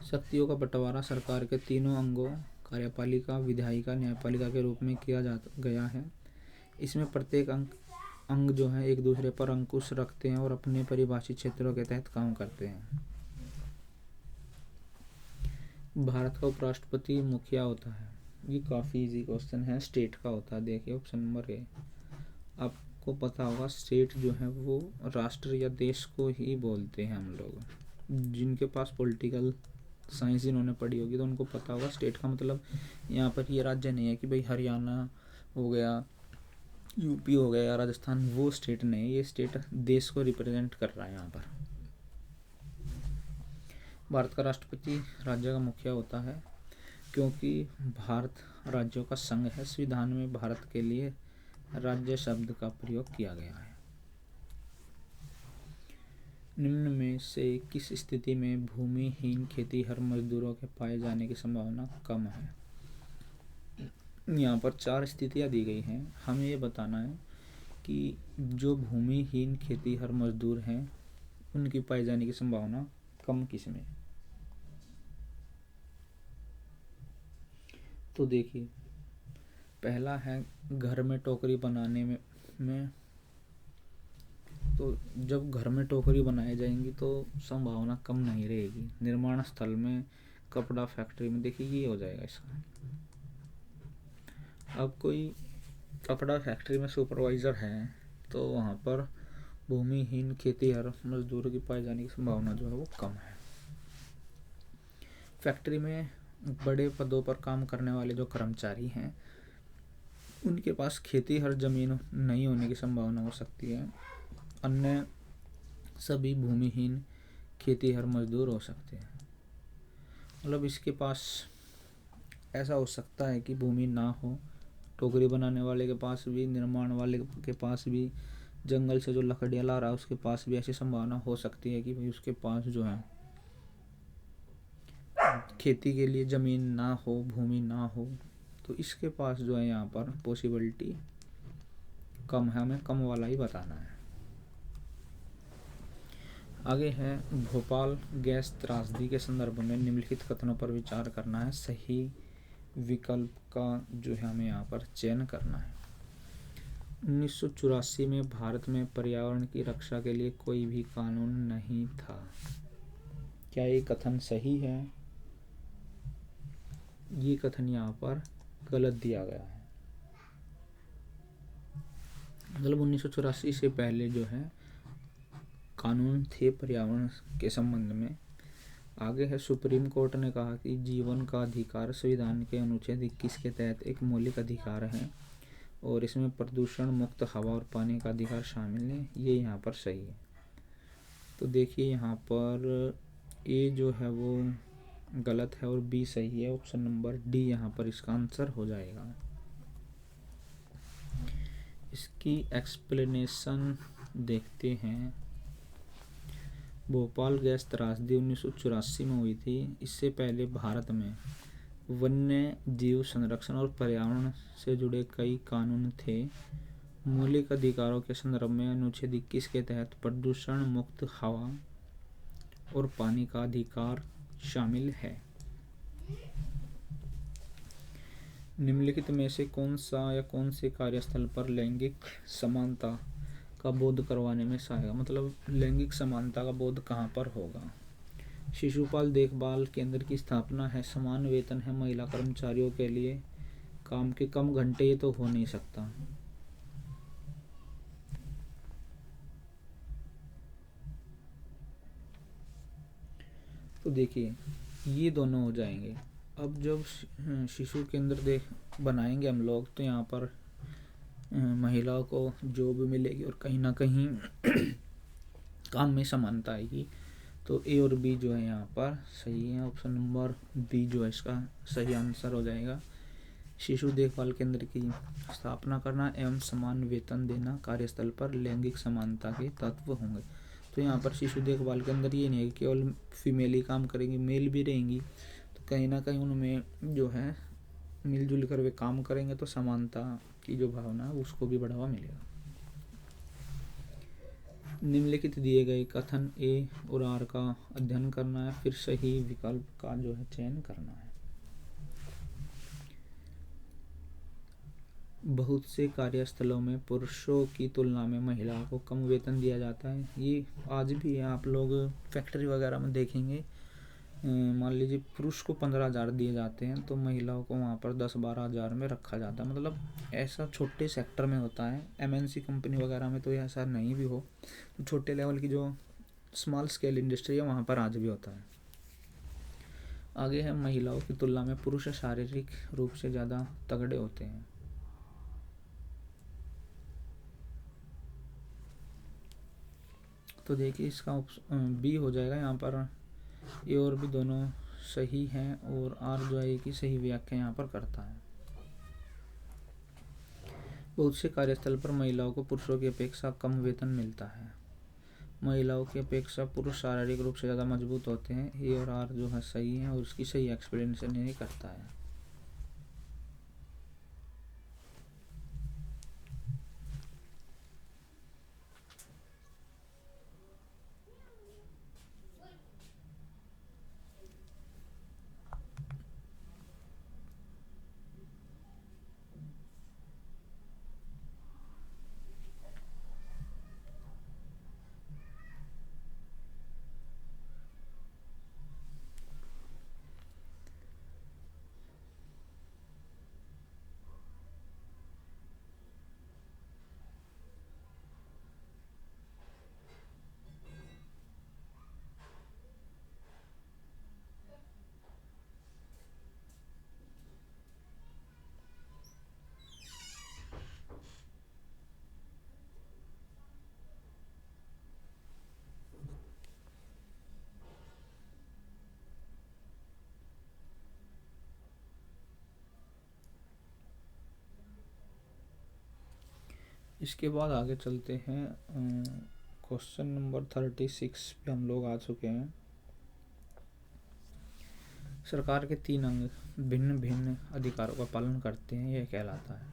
शक्तियों का बंटवारा सरकार के तीनों अंगों कार्यपालिका, विधायिका, न्यायपालिका के रूप में किया गया है। इसमें प्रत्येक अंग जो है एक दूसरे पर अंकुश रखते हैं और अपने परिभाषित क्षेत्रों के तहत काम करते हैं। भारत का उपराष्ट्रपति मुखिया होता है। ये काफ़ी इजी क्वेश्चन है, स्टेट का होता है। देखिए ऑप्शन नंबर ए। आपको पता होगा स्टेट जो है वो राष्ट्र या देश को ही बोलते हैं हम लोग। जिनके पास पॉलिटिकल साइंस इन्होंने पढ़ी होगी तो उनको पता होगा स्टेट का मतलब यहाँ पर ये राज्य नहीं है कि भाई हरियाणा हो गया, यूपी हो गया, राजस्थान, वो स्टेट नहीं। ये स्टेट देश को रिप्रेजेंट कर रहा है यहाँ पर। भारत का राष्ट्रपति राज्य का मुखिया होता है, क्योंकि भारत राज्यों का संघ है। संविधान में भारत के लिए राज्य शब्द का प्रयोग किया गया है। निम्न में से किस स्थिति में भूमिहीन खेतीहर मजदूरों के पाए जाने की संभावना कम है? यहाँ पर 4 स्थितियाँ दी गई हैं। हमें ये बताना है कि जो भूमिहीन खेतीहर मजदूर हैं उनकी पाए जाने की संभावना कम किस में? तो देखिए, पहला है घर में टोकरी बनाने में तो जब घर में टोकरी बनाई जाएंगी तो संभावना कम नहीं रहेगी। निर्माण स्थल में, कपड़ा फैक्ट्री में, देखिए ये हो जाएगा इसका। अब कोई कपड़ा फैक्ट्री में सुपरवाइज़र है तो वहाँ पर भूमिहीन खेतीहर मजदूरों की पाए जाने की संभावना जो है वो कम है। फैक्ट्री में बड़े पदों पर काम करने वाले जो कर्मचारी हैं उनके पास खेतीहर जमीन नहीं होने की संभावना हो सकती है। अन्य सभी भूमिहीन खेतीहर मजदूर हो सकते हैं। मतलब इसके पास ऐसा हो सकता है कि भूमि ना हो, टोकरी बनाने वाले के पास भी, निर्माण वाले के पास भी, जंगल से जो लकड़ियाँ ला रहा है उसके पास भी ऐसी संभावना हो सकती है कि भाई उसके पास जो है खेती के लिए ज़मीन ना हो, भूमि ना हो। तो इसके पास जो है यहाँ पर पॉसिबिलिटी कम है। हमें कम वाला ही बताना है। आगे है, भोपाल गैस त्रासदी के संदर्भ में निम्नलिखित कथनों पर विचार करना है। सही विकल्प का जो है हमें यहाँ पर चयन करना है। 1984 में भारत में पर्यावरण की रक्षा के लिए कोई भी कानून नहीं था। क्या ये कथन सही है? ये कथन यहाँ पर गलत दिया गया है। मतलब 1984 से पहले जो है कानून थे पर्यावरण के संबंध में। आगे है, सुप्रीम कोर्ट ने कहा कि जीवन का अधिकार संविधान के अनुच्छेद 21 के तहत एक मौलिक अधिकार है। और इसमें प्रदूषण मुक्त हवा और पानी का अधिकार शामिल है, ये यहाँ पर सही है। तो देखिए यहाँ पर ए जो है वो गलत है और बी सही है। ऑप्शन नंबर डी यहाँ पर इसका आंसर हो जाएगा। इसकी एक्सप्लेनेशन देखते हैं। भोपाल गैस त्रासदी 1984 में हुई थी। इससे पहले भारत में वन्य जीव संरक्षण और पर्यावरण से जुड़े कई कानून थे। मौलिक अधिकारों के संदर्भ में अनुच्छेद 21 के तहत प्रदूषण मुक्त हवा और पानी का अधिकार शामिल है। निम्नलिखित में से कौन सा या कौन से कार्यस्थल पर लैंगिक समानता का बोध करवाने में सहायक, मतलब लैंगिक समानता का बोध कहाँ पर होगा। शिशुपाल देखभाल केंद्र की स्थापना है, समान वेतन है महिला कर्मचारियों के लिए, काम के कम घंटे, ये तो हो नहीं सकता। तो देखिए ये दोनों हो जाएंगे। अब जब शिशु केंद्र बनाएंगे हम लोग, तो यहाँ पर महिलाओं को जॉब मिलेगी और कहीं ना कहीं काम में समानता आएगी। तो ए और बी जो है यहाँ पर सही है। ऑप्शन नंबर बी जो है इसका सही आंसर हो जाएगा। शिशु देखभाल केंद्र की स्थापना करना एवं समान वेतन देना कार्यस्थल पर लैंगिक समानता के तत्व होंगे। तो यहाँ पर शिशु देखभाल के अंदर ये नहीं है कि केवल फीमेल ही काम करेंगी, मेल भी रहेंगी। तो कहीं ना कहीं उनमें जो है मिलजुल कर वे काम करेंगे, तो समानता की जो भावना है उसको भी बढ़ावा मिलेगा। निम्नलिखित दिए गए कथन ए और आर का अध्ययन करना है, फिर सही विकल्प का जो है चयन करना है। बहुत से कार्यस्थलों में पुरुषों की तुलना में महिलाओं को कम वेतन दिया जाता है। ये आज भी है, आप लोग फैक्ट्री वगैरह में देखेंगे, मान लीजिए पुरुष को 15,000 दिए जाते हैं तो महिलाओं को वहाँ पर 10-12 हज़ार में रखा जाता है। मतलब ऐसा छोटे सेक्टर में होता है। एमएनसी कंपनी वगैरह में तो ऐसा नहीं भी हो, तो छोटे लेवल की जो स्मॉल स्केल इंडस्ट्री है वहाँ पर आज भी होता है। आगे है, महिलाओं की तुलना में पुरुष शारीरिक रूप से ज़्यादा तगड़े होते हैं। तो देखिए इसका ऑप्शन बी हो जाएगा। यहाँ पर ए और भी दोनों सही हैं और आर जो है की सही व्याख्या यहाँ पर करता है। बहुत से कार्यस्थल पर महिलाओं को पुरुषों की अपेक्षा कम वेतन मिलता है। महिलाओं की अपेक्षा पुरुष शारीरिक रूप से ज़्यादा मजबूत होते हैं। ए और आर जो है सही है और उसकी सही एक्सप्लेनेशन यही करता है। इसके बाद आगे चलते हैं। क्वेश्चन नंबर 36 पे हम लोग आ चुके हैं। सरकार के 3 अंग भिन्न भिन्न अधिकारों का पालन करते हैं, यह कहलाता है।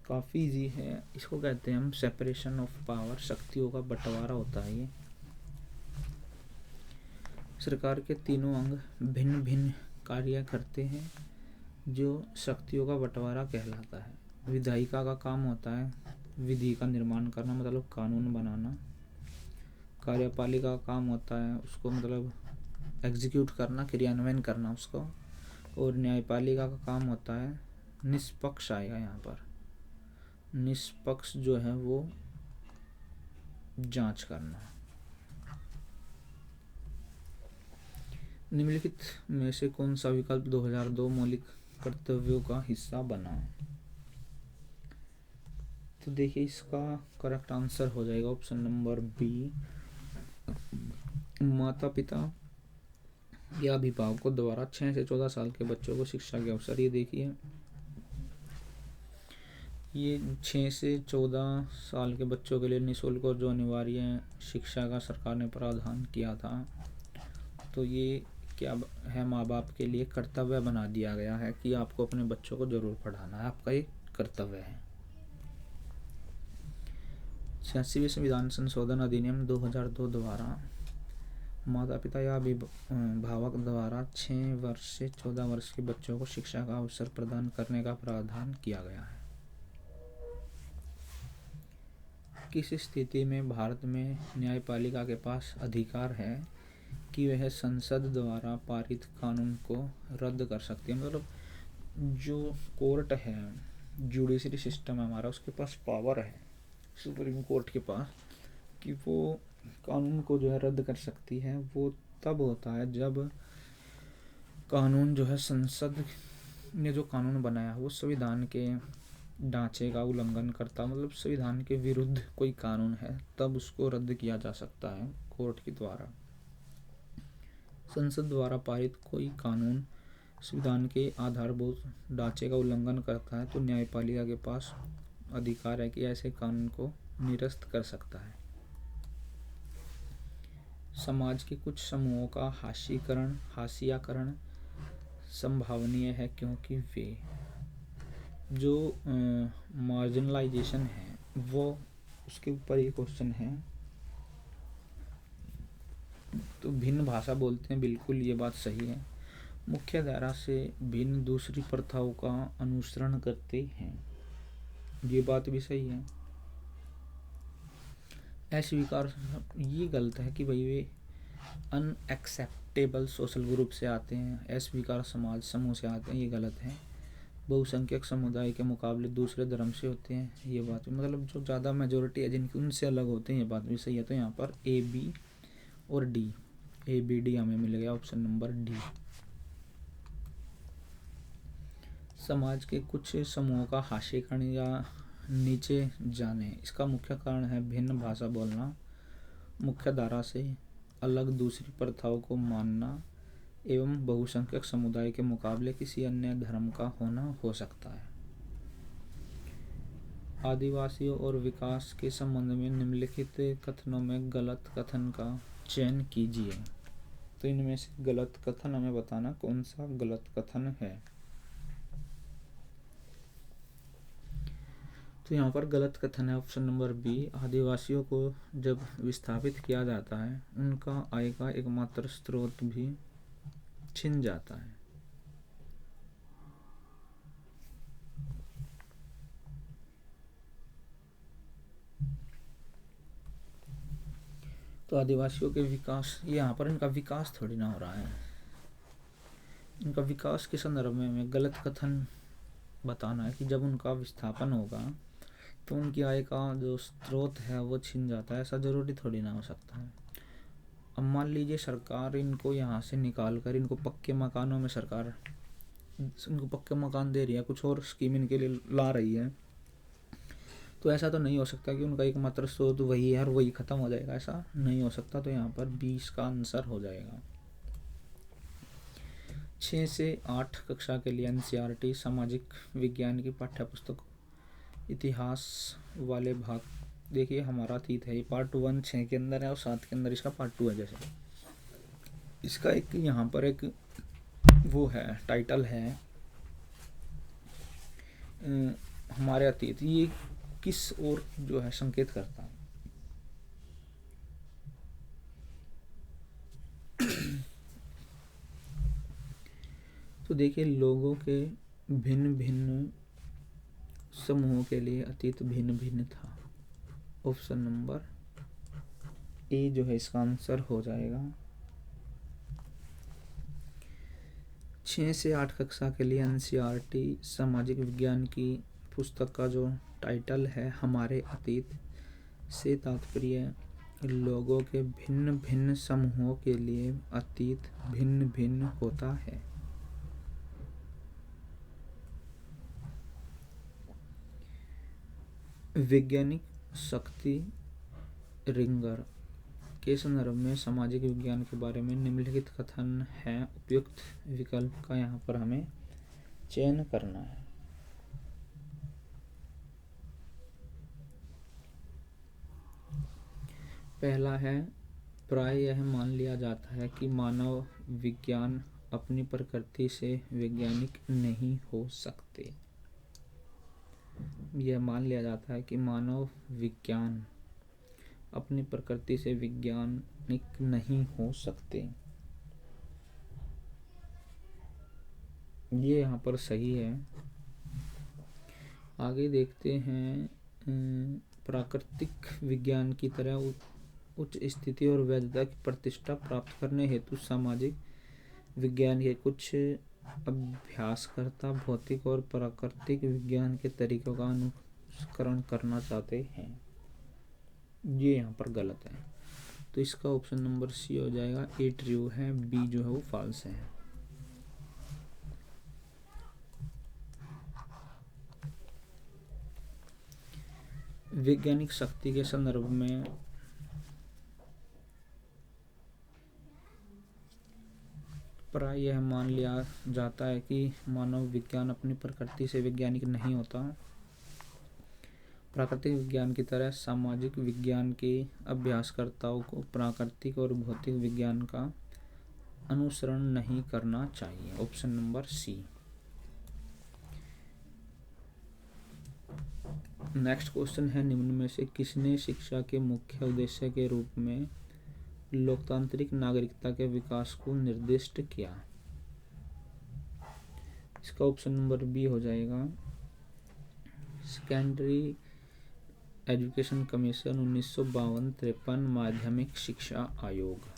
काफ़ी इजी है। इसको कहते हैं हम सेपरेशन ऑफ पावर, शक्तियों का बंटवारा होता है ये। सरकार के तीनों अंग भिन्न भिन्न कार्य करते हैं, जो शक्तियों का बंटवारा कहलाता है। विधायिका का काम होता है विधि का निर्माण करना, मतलब कानून बनाना। कार्यपालिका का काम होता है उसको मतलब एग्जीक्यूट करना, क्रियान्वयन करना उसको। और न्यायपालिका का काम होता है निष्पक्ष, आएगा यहाँ पर निष्पक्ष जो है वो जांच करना। निम्नलिखित में से कौन सा विकल्प 2002 मौलिक कर्तव्यों का हिस्सा बना। तो देखिए इसका करेक्ट आंसर हो जाएगा ऑप्शन नंबर बी, माता पिता या अभिभावकों द्वारा 6 से 14 साल के बच्चों को शिक्षा के अवसर। ये देखिए ये 6 से 14 साल के बच्चों के लिए निःशुल्क और जो अनिवार्य शिक्षा का सरकार ने प्रावधान किया था, तो ये क्या है, माँ बाप के लिए कर्तव्य बना दिया गया है कि आपको अपने बच्चों को जरूर पढ़ाना है, आपका ये कर्तव्य है। 86वें संविधान संशोधन अधिनियम 2002 द्वारा माता पिता या अभिभावक द्वारा 6 वर्ष से 14 वर्ष के बच्चों को शिक्षा का अवसर प्रदान करने का प्रावधान किया गया है। किस स्थिति में भारत में न्यायपालिका के पास अधिकार है कि वह संसद द्वारा पारित कानून को रद्द कर सकती है? मतलब जो कोर्ट है, जुडिशरी सिस्टम है हमारा, उसके पास पावर है सुप्रीम कोर्ट के पास कि वो कानून को जो है रद्द कर सकती है। वो तब होता है जब कानून जो है, संसद ने जो कानून बनाया वो संविधान के ढांचे का उल्लंघन करता, मतलब संविधान के विरुद्ध कोई कानून है, तब उसको रद्द किया जा सकता है कोर्ट के द्वारा। संसद द्वारा पारित कोई कानून संविधान के आधारभूत ढांचे का उल्लंघन करता है तो न्यायपालिका के पास अधिकार है कि ऐसे कानून को निरस्त कर सकता है। समाज के कुछ समूहों का हाशियाकरण संभावनीय है क्योंकि वे जो मार्जिनलाइजेशन है वो, उसके ऊपर ये क्वेश्चन है। तो भिन्न भाषा बोलते हैं, बिल्कुल ये बात सही है। मुख्य धारा से भिन्न दूसरी प्रथाओं का अनुसरण करते हैं, ये बात भी सही है। अस्वीकार, ये गलत है कि भाई वे अनएक्सेप्टेबल सोशल ग्रुप से आते हैं, अस्वीकार समाज समूह से आते हैं, ये गलत है। बहुसंख्यक समुदाय के मुकाबले दूसरे धर्म से होते हैं, ये बात मतलब जो ज़्यादा मेजोरिटी है जिनकी, उनसे अलग होते हैं, ये बात भी सही है। तो यहाँ पर ए बी और डी, ए बी डी हमें मिल गया ऑप्शन नंबर डी। समाज के कुछ समूहों का हाशियाकरण या नीचे जाने, इसका मुख्य कारण है भिन्न भाषा बोलना, मुख्य धारा से अलग दूसरी प्रथाओं को मानना एवं बहुसंख्यक समुदाय के मुकाबले किसी अन्य धर्म का होना हो सकता है। आदिवासियों और विकास के संबंध में निम्नलिखित कथनों में गलत कथन का चयन कीजिए। तो इनमें से गलत कथन हमें बताना कौन सा गलत कथन है। तो यहाँ पर गलत कथन है ऑप्शन नंबर बी, आदिवासियों को जब विस्थापित किया जाता है उनका आय का एकमात्र स्रोत भी छिन जाता है। तो आदिवासियों के विकास, यहाँ पर इनका विकास थोड़ी ना हो रहा है, इनका विकास के संदर्भ में हमें गलत कथन बताना है कि जब उनका विस्थापन होगा तो उनकी आय का जो स्रोत है वो छिन जाता है, ऐसा जरूरी थोड़ी ना हो सकता है। अब मान लीजिए सरकार इनको यहाँ से निकाल कर इनको पक्के मकानों में, सरकार इनको पक्के मकान दे रही है, कुछ और स्कीम इनके लिए ला रही है, तो ऐसा तो नहीं हो सकता कि उनका एकमात्र स्रोत वही है और वही खत्म हो जाएगा, ऐसा नहीं हो सकता। तो यहाँ पर 20 का आंसर हो जाएगा। 6 से 8 कक्षा के लिए एनसीईआरटी सामाजिक विज्ञान की पाठ्यपुस्तक इतिहास वाले भाग, देखिए हमारा अतीत है, ये पार्ट 1 6 के अंदर है और 7 के अंदर इसका पार्ट 2 है। जैसे इसका एक यहाँ पर एक वो है, टाइटल है हमारे अतीत, ये किस ओर जो है संकेत करता है। तो देखिए लोगों के भिन्न भिन्न समूहों के लिए अतीत भिन्न भिन्न था, ऑप्शन नंबर ए जो है इसका आंसर हो जाएगा। 6 से 8 कक्षा के लिए एनसीईआरटी सामाजिक विज्ञान की पुस्तक का जो टाइटल है हमारे अतीत, से तात्पर्य लोगों के भिन्न भिन्न समूहों के लिए अतीत भिन्न भिन्न होता है। वैज्ञानिक शक्ति रिंगर के संदर्भ में सामाजिक विज्ञान के बारे में निम्नलिखित कथन है, उपयुक्त विकल्प का यहाँ पर हमें चयन करना है। पहला है, प्राय यह मान लिया जाता है कि मानव विज्ञान अपनी प्रकृति से वैज्ञानिक नहीं हो सकते। यह मान लिया जाता है कि मानव विज्ञान अपनी प्रकृति से वैज्ञानिक नहीं हो सकते। ये यहाँ पर सही है। आगे देखते हैं, प्राकृतिक विज्ञान की तरह उच्च स्थिति और वैधता की प्रतिष्ठा प्राप्त करने हेतु सामाजिक विज्ञान के कुछ अभ्यासकर्ता भौतिक और प्राकृतिक विज्ञान के तरीकों का अनुसरण करना चाहते हैं। ये यहाँ पर गलत है, तो इसका ऑप्शन नंबर सी हो जाएगा। ए ट्रू है, बी जो है वो फॉल्स है। वैज्ञानिक शक्ति के संदर्भ में प्राय यह मान लिया जाता है कि मानव विज्ञान अपनी प्रकृति से वैज्ञानिक नहीं होता। प्राकृतिक विज्ञान की तरह सामाजिक विज्ञान के अभ्यासकर्ताओं को प्राकृतिक और भौतिक विज्ञान का अनुसरण नहीं करना चाहिए। Option number C. Next question है, निम्न में से किसने शिक्षा के मुख्य उद्देश्य के रूप में लोकतांत्रिक नागरिकता के विकास को निर्दिष्ट किया? इसका ऑप्शन नंबर बी हो जाएगा। सेकेंडरी एजुकेशन कमीशन 1952-53 माध्यमिक शिक्षा आयोग।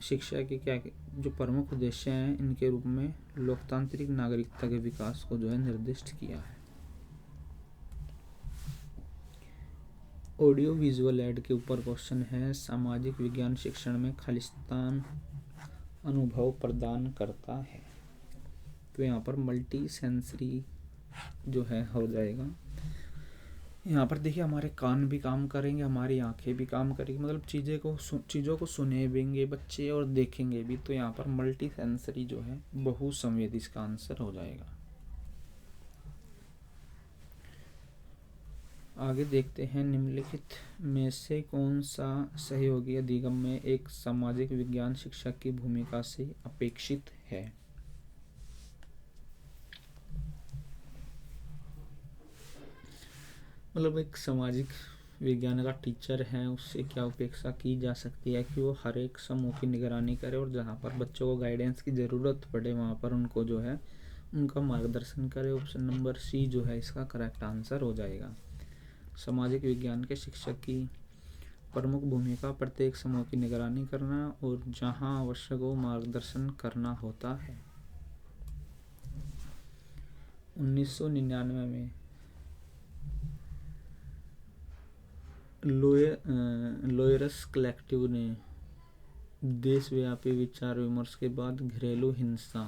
शिक्षा के क्या जो प्रमुख उद्देश्य हैं, इनके रूप में लोकतांत्रिक नागरिकता के विकास को जो है निर्दिष्ट किया है। ऑडियो विजुअल ऐड के ऊपर क्वेश्चन है, सामाजिक विज्ञान शिक्षण में खालिस्तान अनुभव प्रदान करता है। तो यहाँ पर मल्टी सेंसरी जो है हो जाएगा। यहाँ पर देखिए, हमारे कान भी काम करेंगे, हमारी आंखें भी काम करेंगी, मतलब चीज़ों को सुनेंगे बच्चे और देखेंगे भी। तो यहाँ पर मल्टी सेंसरी जो है बहुसंवेदी इसका आंसर हो जाएगा। आगे देखते हैं, निम्नलिखित में से कौन सा सहयोगी अधिगम में एक सामाजिक विज्ञान शिक्षक की भूमिका से अपेक्षित है? मतलब एक सामाजिक विज्ञान का टीचर है, उससे क्या अपेक्षा की जा सकती है कि वो हर एक समूह की निगरानी करे और जहाँ पर बच्चों को गाइडेंस की ज़रूरत पड़े वहाँ पर उनको जो है उनका मार्गदर्शन करे। ऑप्शन नंबर सी जो है इसका करेक्ट आंसर हो जाएगा। सामाजिक विज्ञान के शिक्षक की प्रमुख भूमिका प्रत्येक समूह की निगरानी करना और जहाँ आवश्यक हो मार्गदर्शन करना होता है। 1999 में लोयरस कलेक्टिव ने देशव्यापी विचार विमर्श के बाद घरेलू हिंसा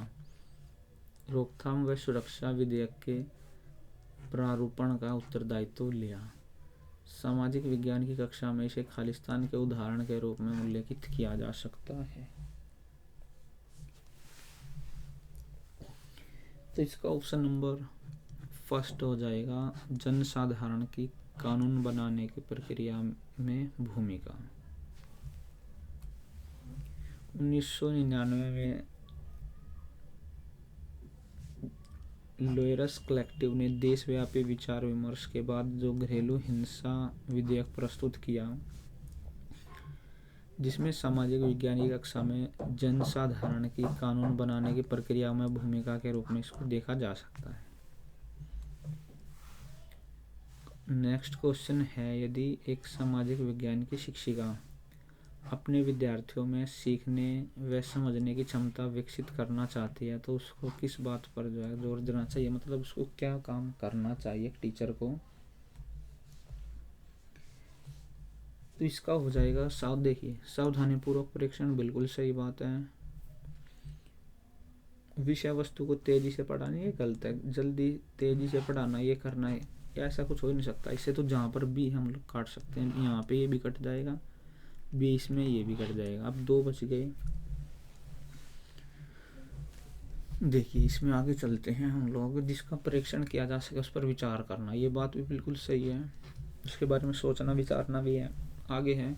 रोकथाम व सुरक्षा विधेयक के प्रारूपण का उत्तरदायित्व लिया। सामाजिक विज्ञान की कक्षा में इसे खालिस्तान के उदाहरण के रूप में उल्लेखित किया जा सकता है। तो इसका ऑप्शन नंबर फर्स्ट हो जाएगा, जनसाधारण की कानून बनाने की प्रक्रिया में भूमिका। 1999 में लोयरस कलेक्टिव ने देशव्यापी विचार विमर्श के बाद जो घरेलू हिंसा विधेयक प्रस्तुत किया, जिसमें सामाजिक विज्ञान की कक्षा में जनसाधारण की कानून बनाने की प्रक्रिया में भूमिका के रूप में इसको देखा जा सकता है। नेक्स्ट क्वेश्चन है, यदि एक सामाजिक विज्ञान की शिक्षिका अपने विद्यार्थियों में सीखने व समझने की क्षमता विकसित करना चाहती है तो उसको किस बात पर जो है जोर देना चाहिए, मतलब उसको क्या काम करना चाहिए एक टीचर को? तो इसका हो जाएगा देखिए, सावधानी पूर्वक परीक्षण बिल्कुल सही बात है। विषय वस्तु को तेजी से पढ़ाना ये गलत है, जल्दी तेजी से पढ़ाना ये करना है ऐसा कुछ हो ही नहीं सकता। इससे तो जहाँ पर भी हम लोग काट सकते हैं, यहाँ पे ये भी कट जाएगा, बीच में ये भी कट जाएगा। अब 2 बच गए। देखिए इसमें आगे चलते हैं हम लोग। जिसका परीक्षण किया जा सके उस पर विचार करना, ये बात भी बिल्कुल सही है, उसके बारे में सोचना विचारना भी है। आगे है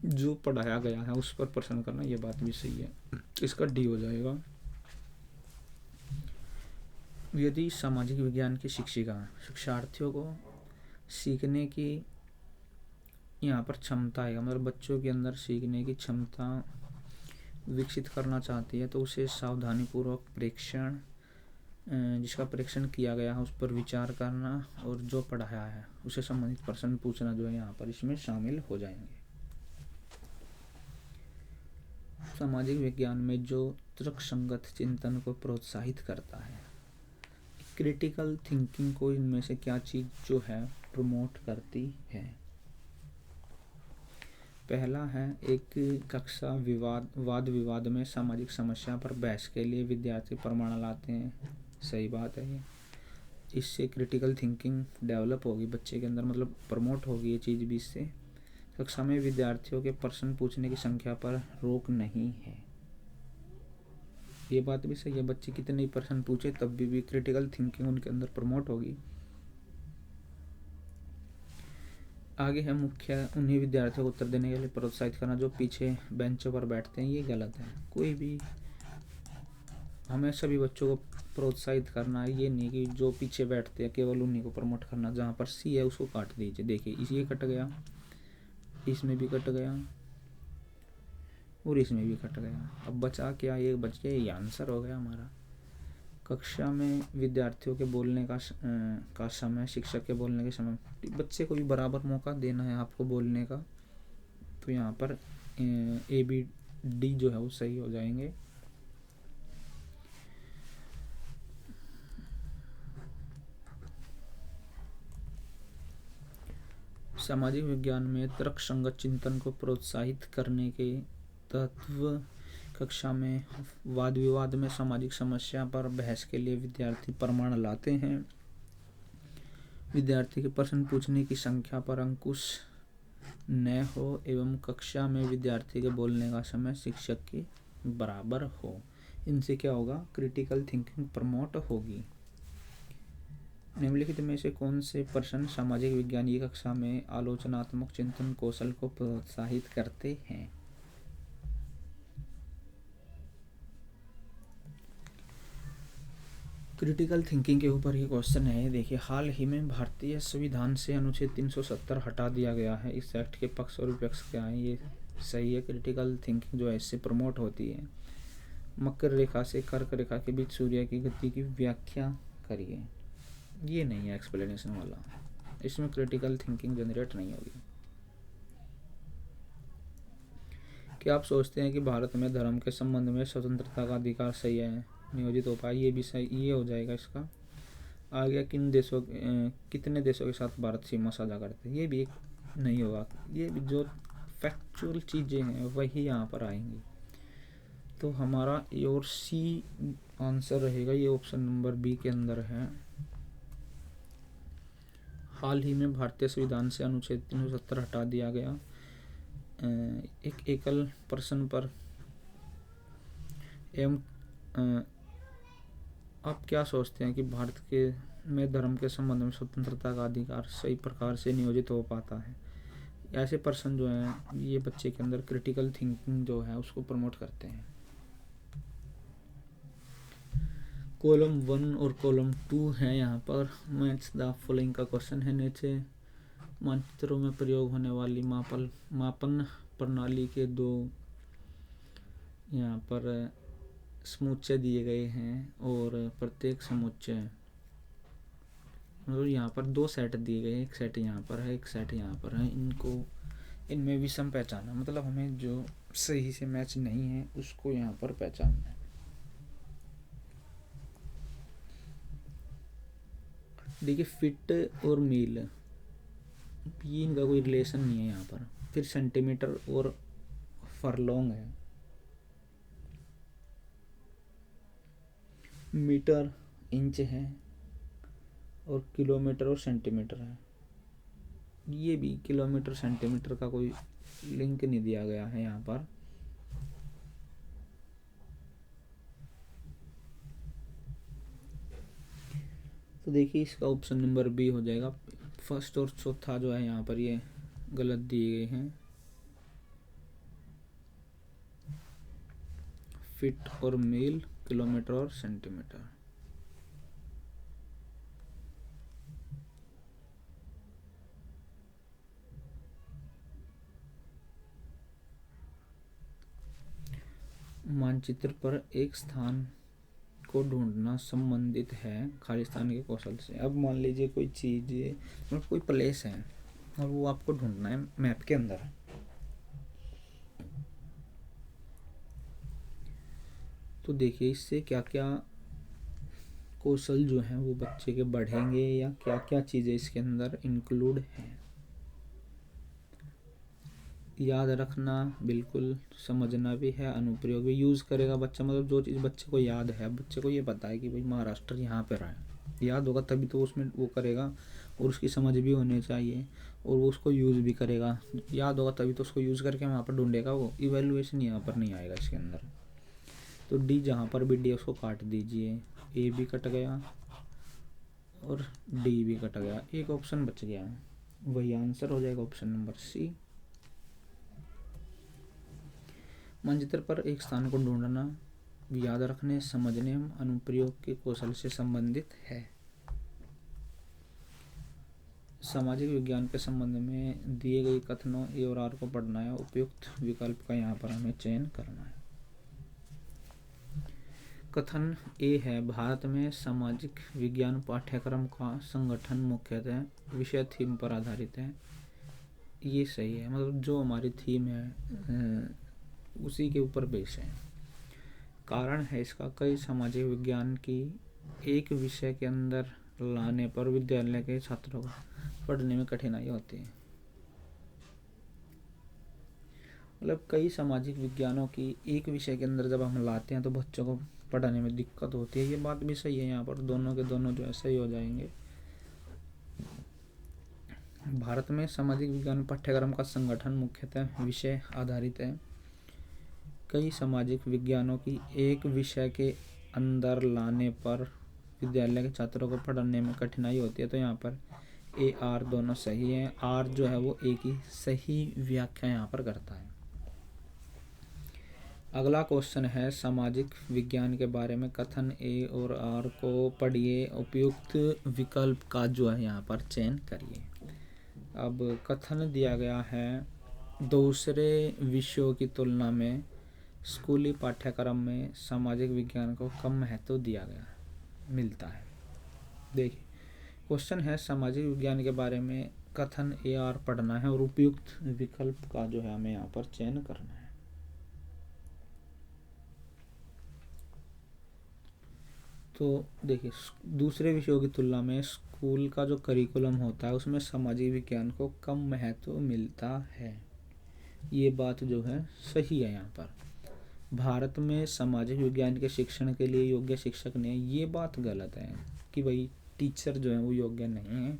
जो पढ़ाया गया है उस पर प्रश्न करना, ये बात भी सही है, इसका डी हो जाएगा। यदि सामाजिक विज्ञान की शिक्षिका शिक्षार्थियों को सीखने की यहाँ पर क्षमता है, मतलब बच्चों के अंदर सीखने की क्षमता विकसित करना चाहती है, तो उसे सावधानीपूर्वक परीक्षण जिसका परीक्षण किया गया है उस पर विचार करना और जो पढ़ाया है उसे संबंधित प्रश्न पूछना जो है यहाँ पर इसमें शामिल हो जाएंगे। सामाजिक विज्ञान में जो तर्कसंगत चिंतन को प्रोत्साहित करता है, क्रिटिकल थिंकिंग को इनमें से क्या चीज़ जो है प्रमोट करती है? पहला है, एक कक्षा वाद विवाद में सामाजिक समस्या पर बहस के लिए विद्यार्थी प्रमाण लाते हैं। सही बात है ये। इससे क्रिटिकल थिंकिंग डेवलप होगी बच्चे के अंदर, मतलब प्रमोट होगी ये चीज़ भी इससे। कक्षा में विद्यार्थियों के प्रश्न पूछने की संख्या पर रोक नहीं है, ये बात भी सही है। बच्चे कितने ही प्रश्न पूछे तब भी क्रिटिकल थिंकिंग उनके अंदर प्रमोट होगी। आगे है मुख्य, उन्हीं विद्यार्थियों को उत्तर देने के लिए प्रोत्साहित करना जो पीछे बेंचों पर बैठते हैं, ये गलत है। कोई भी हमें सभी बच्चों को प्रोत्साहित करना है, ये नहीं कि जो पीछे बैठते हैं केवल उन्हीं को प्रमोट करना। जहाँ पर सी है उसको काट दीजिए। देखिए ये कट गया, इसमें भी कट गया और इसमें भी कट गया। अब बचा क्या? ये बच गया, ये आंसर हो गया हमारा। कक्षा में विद्यार्थियों के बोलने का समय, शिक्षक के बोलने के समय, बच्चे को भी बराबर मौका देना है आपको बोलने का, तो यहाँ पर ए बी डी जो है वो सही हो जाएंगे। सामाजिक विज्ञान में तर्कसंगत चिंतन को प्रोत्साहित करने के तत्व, कक्षा में वाद विवाद में सामाजिक समस्या पर बहस के लिए विद्यार्थी प्रमाण लाते हैं, विद्यार्थी के प्रश्न पूछने की संख्या पर अंकुश न हो, एवं कक्षा में विद्यार्थी के बोलने का समय शिक्षक के बराबर हो। इनसे क्या होगा? क्रिटिकल थिंकिंग प्रमोट होगी। निम्नलिखित में से कौन से प्रश्न सामाजिक विज्ञान की कक्षा में आलोचनात्मक चिंतन कौशल को प्रोत्साहित करते हैं? क्रिटिकल थिंकिंग के ऊपर ये क्वेश्चन है। देखिए, हाल ही में भारतीय संविधान से अनुच्छेद 370 हटा दिया गया है। इस एक्ट के पक्ष और विपक्ष क्या है? ये सही है, क्रिटिकल थिंकिंग जो है इससे प्रमोट होती है। मकर रेखा से कर्क रेखा के बीच सूर्य की गति की व्याख्या करिए। ये नहीं है एक्सप्लेनेशन वाला, इसमें क्रिटिकल थिंकिंग जनरेट नहीं होगी। क्या आप सोचते हैं कि भारत में धर्म के संबंध में स्वतंत्रता का अधिकार सही है, नियोजित हो पाए? ये भी सही, ये हो जाएगा इसका। आ गया कितने देशों के साथ भारत सीमा साझा करते हैं? ये भी एक नहीं होगा। ये भी जो फैक्चुअल चीज़ें हैं वही यहाँ पर आएंगी। तो हमारा ए और सी आंसर रहेगा, ये ऑप्शन नंबर बी के अंदर है। हाल ही में भारतीय संविधान से अनुच्छेद 370 हटा दिया गया। एक एकल प्रश्न पर एवं आप क्या सोचते हैं कि भारत के में धर्म के संबंध में स्वतंत्रता का अधिकार सही प्रकार से नियोजित हो पाता है? ऐसे प्रश्न जो हैं ये बच्चे के अंदर क्रिटिकल थिंकिंग जो है उसको प्रमोट करते हैं। कॉलम 1 और कॉलम 2 है यहाँ पर। मैच द फॉलोइंग का क्वेश्चन है। नीचे मानचित्रों में प्रयोग होने वाली मापन प्रणाली के 2 यहाँ पर समुच्चय दिए गए हैं और प्रत्येक समुच्चय मतलब यहाँ पर 2 सेट दिए गए, एक सेट यहाँ पर है, एक सेट यहाँ पर है। इनमें विषम पहचानना, मतलब हमें जो सही से मैच नहीं है उसको यहाँ पर पहचानना है। देखिए, फिट और मील, ये इनका कोई रिलेशन नहीं है यहाँ पर। फिर सेंटीमीटर और फरलोंग है, मीटर इंच है और किलोमीटर और सेंटीमीटर है। ये भी किलोमीटर सेंटीमीटर का कोई लिंक नहीं दिया गया है यहाँ पर। तो देखिए इसका ऑप्शन नंबर बी हो जाएगा। फर्स्ट और चौथा जो है यहाँ पर ये गलत दिए गए हैं। फीट और मील, किलोमीटर और सेंटीमीटर। मानचित्र पर एक स्थान को ढूंढना संबंधित है खालिस्तान के कौशल से। अब मान लीजिए कोई चीज, मतलब कोई प्लेस है और वो आपको ढूंढना है मैप के अंदर। तो देखिए इससे क्या क्या कौशल जो हैं वो बच्चे के बढ़ेंगे या क्या क्या चीज़ें इसके अंदर इंक्लूड हैं। याद रखना बिल्कुल, समझना भी है, अनुप्रयोग भी यूज़ करेगा बच्चा। मतलब जो चीज़ बच्चे को याद है, बच्चे को ये पता है कि भाई महाराष्ट्र यहाँ पर है, याद होगा तभी तो उसमें वो करेगा, और उसकी समझ भी होनी चाहिए और वो उसको यूज़ भी करेगा। याद होगा तभी तो उसको यूज़ करके वहाँ पर ढूंढेगा। वो इवेल्युएशन यहाँ पर नहीं आएगा इसके अंदर। तो डी जहाँ पर भी डी उसको काट दीजिए। ए भी कट गया और डी भी कट गया, एक ऑप्शन बच गया, वही आंसर हो जाएगा ऑप्शन नंबर सी। मानचित्र पर एक स्थान को ढूंढना याद रखने, समझने, अनुप्रयोग के कौशल से संबंधित है। सामाजिक विज्ञान के संबंध में दिए गए कथनों ए और आर को पढ़ना है। उपयुक्त विकल्प का यहाँ पर हमें चयन करना है। कथन ए है, भारत में सामाजिक विज्ञान पाठ्यक्रम का संगठन मुख्यतः विषय थीम पर आधारित है। ये सही है, मतलब जो हमारी थीम है उसी के ऊपर बेस है। कारण है इसका, कई सामाजिक विज्ञान की एक विषय के अंदर लाने पर विद्यालय के छात्रों को पढ़ने में कठिनाई होती है। मतलब कई सामाजिक विज्ञानों की एक विषय के अंदर जब हम लाते हैं तो बच्चों को पढ़ाने में दिक्कत होती है। ये बात भी सही है, यहाँ पर दोनों के दोनों जो है सही हो जाएंगे। भारत में सामाजिक विज्ञान पाठ्यक्रम का संगठन मुख्यतः विषय आधारित है। कई सामाजिक विज्ञानों की एक विषय के अंदर लाने पर विद्यालय के छात्रों को पढ़ने में कठिनाई होती है। तो यहाँ पर ए आर दोनों सही हैं। आर जो है वो ए की सही व्याख्या यहाँ पर करता है। अगला क्वेश्चन है, सामाजिक विज्ञान के बारे में कथन ए और आर को पढ़िए, उपयुक्त विकल्प का जो है यहाँ पर चयन करिए। अब कथन दिया गया है, दूसरे विषयों की तुलना में स्कूली पाठ्यक्रम में सामाजिक विज्ञान को कम महत्व दिया गया मिलता है। देखिए क्वेश्चन है, सामाजिक विज्ञान के बारे में कथन ए आर पढ़ना है और उपयुक्त विकल्प का जो है हमें यहाँ पर चयन करना है। तो देखिए दूसरे विषयों की तुलना में स्कूल का जो करिकुलम होता है उसमें सामाजिक विज्ञान को कम महत्व मिलता है। ये बात जो है सही है। यहाँ पर भारत में सामाजिक विज्ञान के शिक्षण के लिए योग्य शिक्षक नहीं है, ये बात गलत है कि भाई टीचर जो है वो योग्य नहीं है।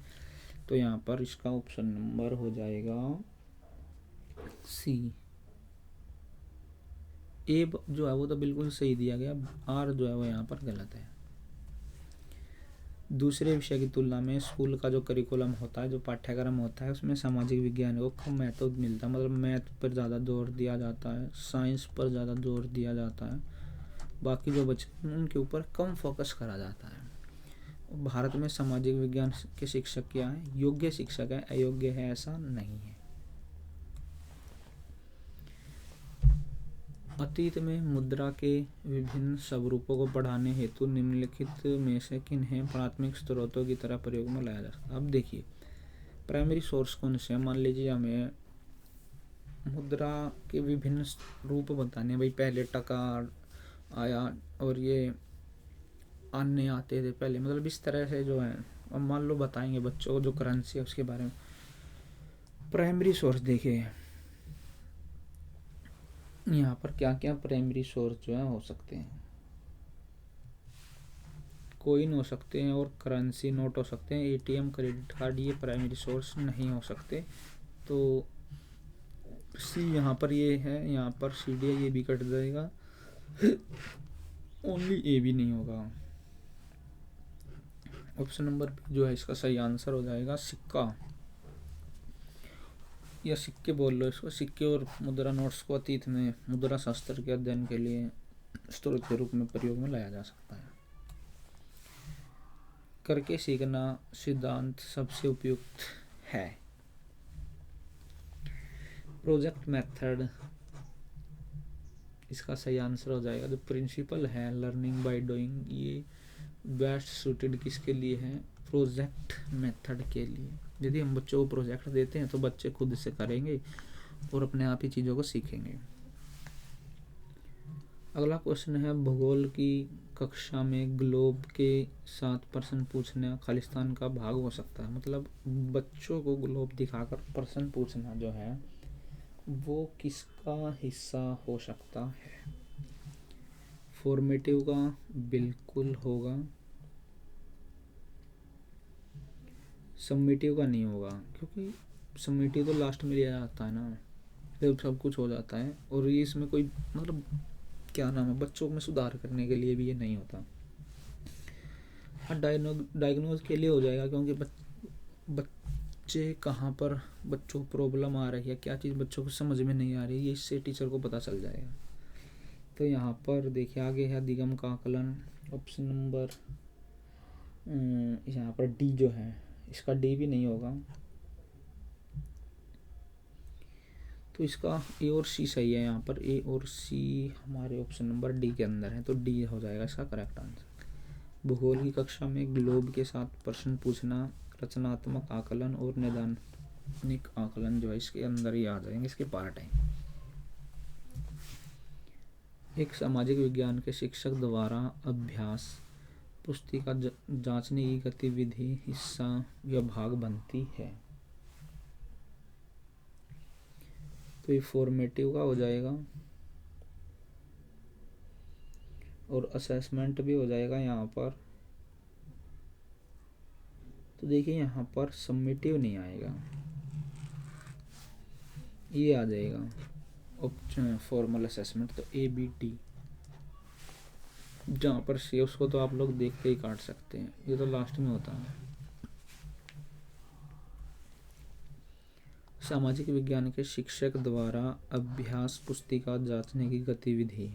तो यहाँ पर इसका ऑप्शन नंबर हो जाएगा सी। ए जो है वो तो बिल्कुल सही दिया गया, आर जो है वो यहाँ पर गलत है। दूसरे विषय की तुलना में स्कूल का जो करिकुलम होता है, जो पाठ्यक्रम होता है, उसमें सामाजिक विज्ञान को कम महत्व मिलता है। मतलब मैथ पर ज़्यादा जोर दिया जाता है, साइंस पर ज़्यादा जोर दिया जाता है, बाकी जो बच्चे उनके ऊपर कम फोकस करा जाता है। भारत में सामाजिक विज्ञान के शिक्षक क्या है, योग्य शिक्षक है, अयोग्य है ऐसा नहीं है। अतीत में मुद्रा के विभिन्न स्वरूपों को पढ़ाने हेतु निम्नलिखित में से किन्हें प्राथमिक स्रोतों की तरह प्रयोग में लाया जा सकता है। अब देखिए प्राइमरी सोर्स कौन से हैं। मान लीजिए हमें मुद्रा के विभिन्न रूप बताने, भाई पहले टका आया और ये अन्य आते थे पहले, मतलब इस तरह से जो है अब मान लो बताएंगे बच्चों को जो करेंसी है उसके बारे में। प्राइमरी सोर्स देखिए यहाँ पर क्या क्या प्राइमरी सोर्स जो है हो सकते हैं। कोइन हो सकते हैं और करेंसी नोट हो सकते हैं। एटीएम, क्रेडिट कार्ड ये प्राइमरी सोर्स नहीं हो सकते। तो सी यहाँ पर ये है, यहाँ पर सी डी है, ये भी कट जाएगा। ओनली ए भी नहीं होगा। ऑप्शन नंबर बी जो है इसका सही आंसर हो जाएगा सिक्का, या सिक्के बोल लो इसको। सिक्के और मुद्रा नोट्स को अतीत में मुद्रा शास्त्र के अध्ययन के लिए स्रोत के रूप में प्रयोग में लाया जा सकता है। करके सीखना सिद्धांत सबसे उपयुक्त है। प्रोजेक्ट मेथड इसका सही आंसर हो जाएगा। जो प्रिंसिपल है लर्निंग बाय डूइंग, ये बेस्ट सूटेड किसके लिए है? प्रोजेक्ट मेथड के लिए। यदि हम बच्चों को प्रोजेक्ट देते हैं तो बच्चे खुद से करेंगे और अपने आप ही चीज़ों को सीखेंगे। अगला क्वेश्चन है, भूगोल की कक्षा में ग्लोब के साथ प्रश्न पूछना खालिस्तान का भाग हो सकता है। मतलब बच्चों को ग्लोब दिखाकर प्रश्न पूछना जो है वो किसका हिस्सा हो सकता है? फॉर्मेटिव का बिल्कुल होगा, सबमिटिव का नहीं होगा, क्योंकि सबमिटिव तो लास्ट में लिया जाता है ना, जब सब कुछ हो जाता है। और ये इसमें कोई मतलब क्या नाम है, बच्चों में सुधार करने के लिए भी ये नहीं होता। हाँ, डायग्नोज के लिए हो जाएगा, क्योंकि बच्चे कहाँ पर बच्चों को प्रॉब्लम आ रही है, क्या चीज़ बच्चों को समझ में नहीं आ रही है, ये इससे टीचर को पता चल जाएगा। तो यहाँ पर देखिए आगे है दिगम का आकलन। ऑप्शन नंबर यहाँ पर डी जो है इसका डी भी नहीं होगा, तो इसका ए और सी सही है। यहाँ पर ए और सी हमारे ऑप्शन नंबर डी के अंदर है, तो डी हो जाएगा इसका करेक्ट आंसर। भूगोल की कक्षा में ग्लोब के साथ प्रश्न पूछना, रचनात्मक आकलन और नैदानिक आकलन जो है इसके अंदर ही आ जाएंगे, इसके पार्ट हैं। एक सामाजिक विज्ञान के शिक्षक द्वारा अभ्यास पुस्तिका जांचने की गतिविधि हिस्सा या भाग बनती है। तो ये फॉर्मेटिव का हो जाएगा और असेसमेंट भी हो जाएगा यहाँ पर। तो देखिए यहाँ पर सबमिटिव नहीं आएगा, ये आ जाएगा ऑप्शन फॉर्मल असेसमेंट। तो ए बी डी, जहाँ पर सी उसको तो आप लोग देख के ही काट सकते हैं, ये तो लास्ट में होता है। सामाजिक विज्ञान के शिक्षक द्वारा अभ्यास पुस्तिका जांचने की गतिविधि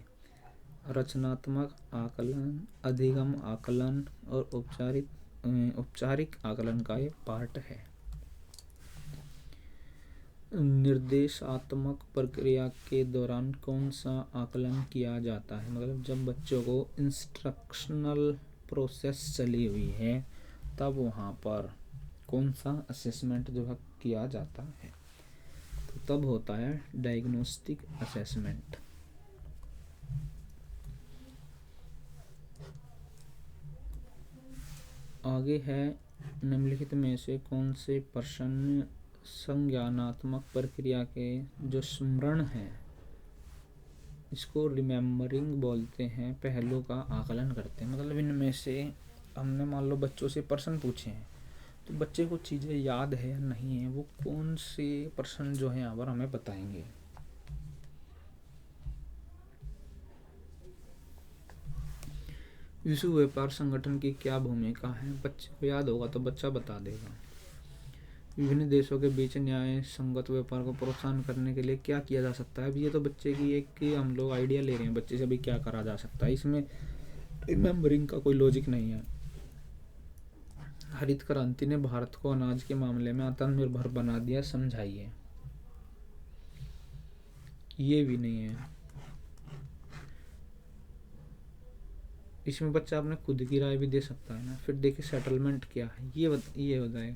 रचनात्मक आकलन, अधिगम आकलन और औपचारिक आकलन का ये पार्ट है। निर्देशात्मक प्रक्रिया के दौरान कौन सा आकलन किया जाता है? मतलब जब बच्चों को इंस्ट्रक्शनल प्रोसेस चली हुई है तब वहाँ पर कौन सा असेसमेंट जो है किया जाता है? तो तब होता है डायग्नोस्टिक असेसमेंट। आगे है, निम्नलिखित में से कौन से प्रश्न संज्ञानात्मक प्रक्रिया के जो स्मरण है, इसको रिमेम्बरिंग बोलते हैं, पहलू का आकलन करते हैं। मतलब इनमें से हमने मान लो बच्चों से प्रश्न पूछे हैं, तो बच्चे को चीज़ें याद है या नहीं है, वो कौन से प्रश्न जो है यहाँ पर हमें बताएंगे। विश्व व्यापार संगठन की क्या भूमिका है? बच्चे को याद होगा तो बच्चा बता देगा। विभिन्न देशों के बीच न्याय संगत व्यापार को प्रोत्साहन करने के लिए क्या किया जा सकता है? अब ये तो बच्चे की एक कि हम लोग आइडिया ले रहे हैं बच्चे से, अभी क्या करा जा सकता है, इसमें रिमेम्बरिंग का कोई लॉजिक नहीं है। हरित क्रांति ने भारत को अनाज के मामले में आत्मनिर्भर बना दिया, समझाइए। ये भी नहीं है, इसमें बच्चा अपने खुद की राय भी दे सकता है ना। फिर देखिए सेटलमेंट क्या है, ये हो जाएगा,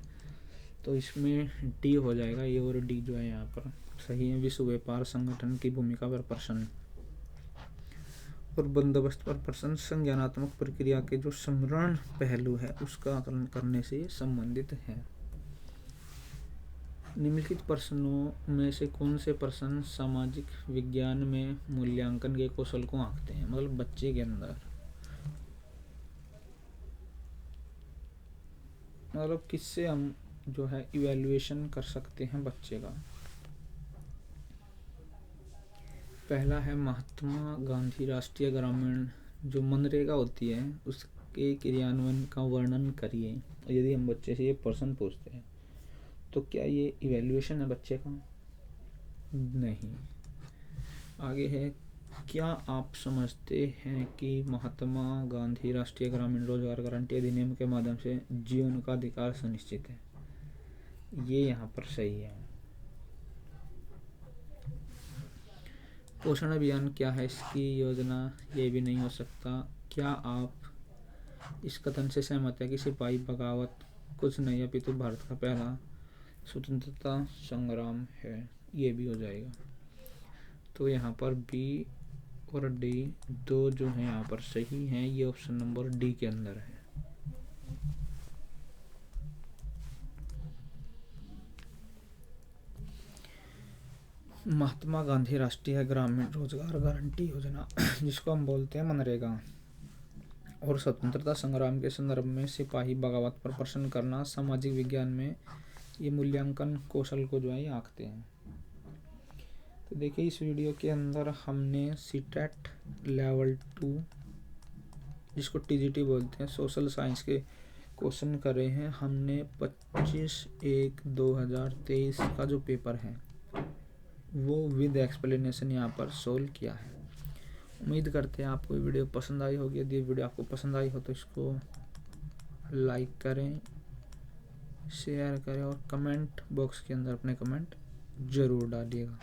तो इसमें डी हो जाएगा। ये और डी जो है यहाँ पर सही है। विश्व व्यापार संगठन की भूमिका पर प्रश्न और बंदोबस्त पर प्रश्न संज्ञानात्मक प्रक्रिया के जो स्मरण पहलू है उसका आकलन करने से संबंधित है। निम्नलिखित प्रश्नों में से कौन से प्रश्न सामाजिक विज्ञान में मूल्यांकन के कौशल को आंकते हैं? मतलब बच्चे के अंदर मतलब किससे हम जो है इवैल्यूएशन कर सकते हैं बच्चे का। पहला है महात्मा गांधी राष्ट्रीय ग्रामीण जो मनरेगा होती है उसके क्रियान्वयन का वर्णन करिए। यदि हम बच्चे से ये प्रश्न पूछते हैं तो क्या ये इवैल्यूएशन है बच्चे का? नहीं। आगे है, क्या आप समझते हैं कि महात्मा गांधी राष्ट्रीय ग्रामीण रोजगार गारंटी अधिनियम के माध्यम से जीवन का अधिकार सुनिश्चित है? ये यहाँ पर सही है। पोषण अभियान क्या है इसकी योजना? ये भी नहीं हो सकता। क्या आप इस कथन से सहमत है कि सिपाही बगावत कुछ नहीं अपितु भारत का पहला स्वतंत्रता संग्राम है? ये भी हो जाएगा। तो यहाँ पर बी और डी दो जो है यहाँ पर सही हैं। ये ऑप्शन नंबर डी के अंदर है। महात्मा गांधी राष्ट्रीय ग्रामीण रोजगार गारंटी योजना जिसको हम बोलते हैं मनरेगा और स्वतंत्रता संग्राम के संदर्भ में सिपाही बगावत पर प्रश्न करना सामाजिक विज्ञान में ये मूल्यांकन कौशल को जो है आंकते हैं। तो देखिए इस वीडियो के अंदर हमने सीटेट लेवल 2 जिसको टीजीटी बोलते हैं सोशल साइंस के क्वेश्चन करे हैं। हमने 25/1/2023 का जो पेपर है वो विद एक्सप्लेनेशन यहाँ पर सोल्व किया है। उम्मीद करते हैं आपको ये वीडियो पसंद आई होगी। यदि वीडियो आपको पसंद आई हो तो इसको लाइक करें, शेयर करें और कमेंट बॉक्स के अंदर अपने कमेंट ज़रूर डालिएगा।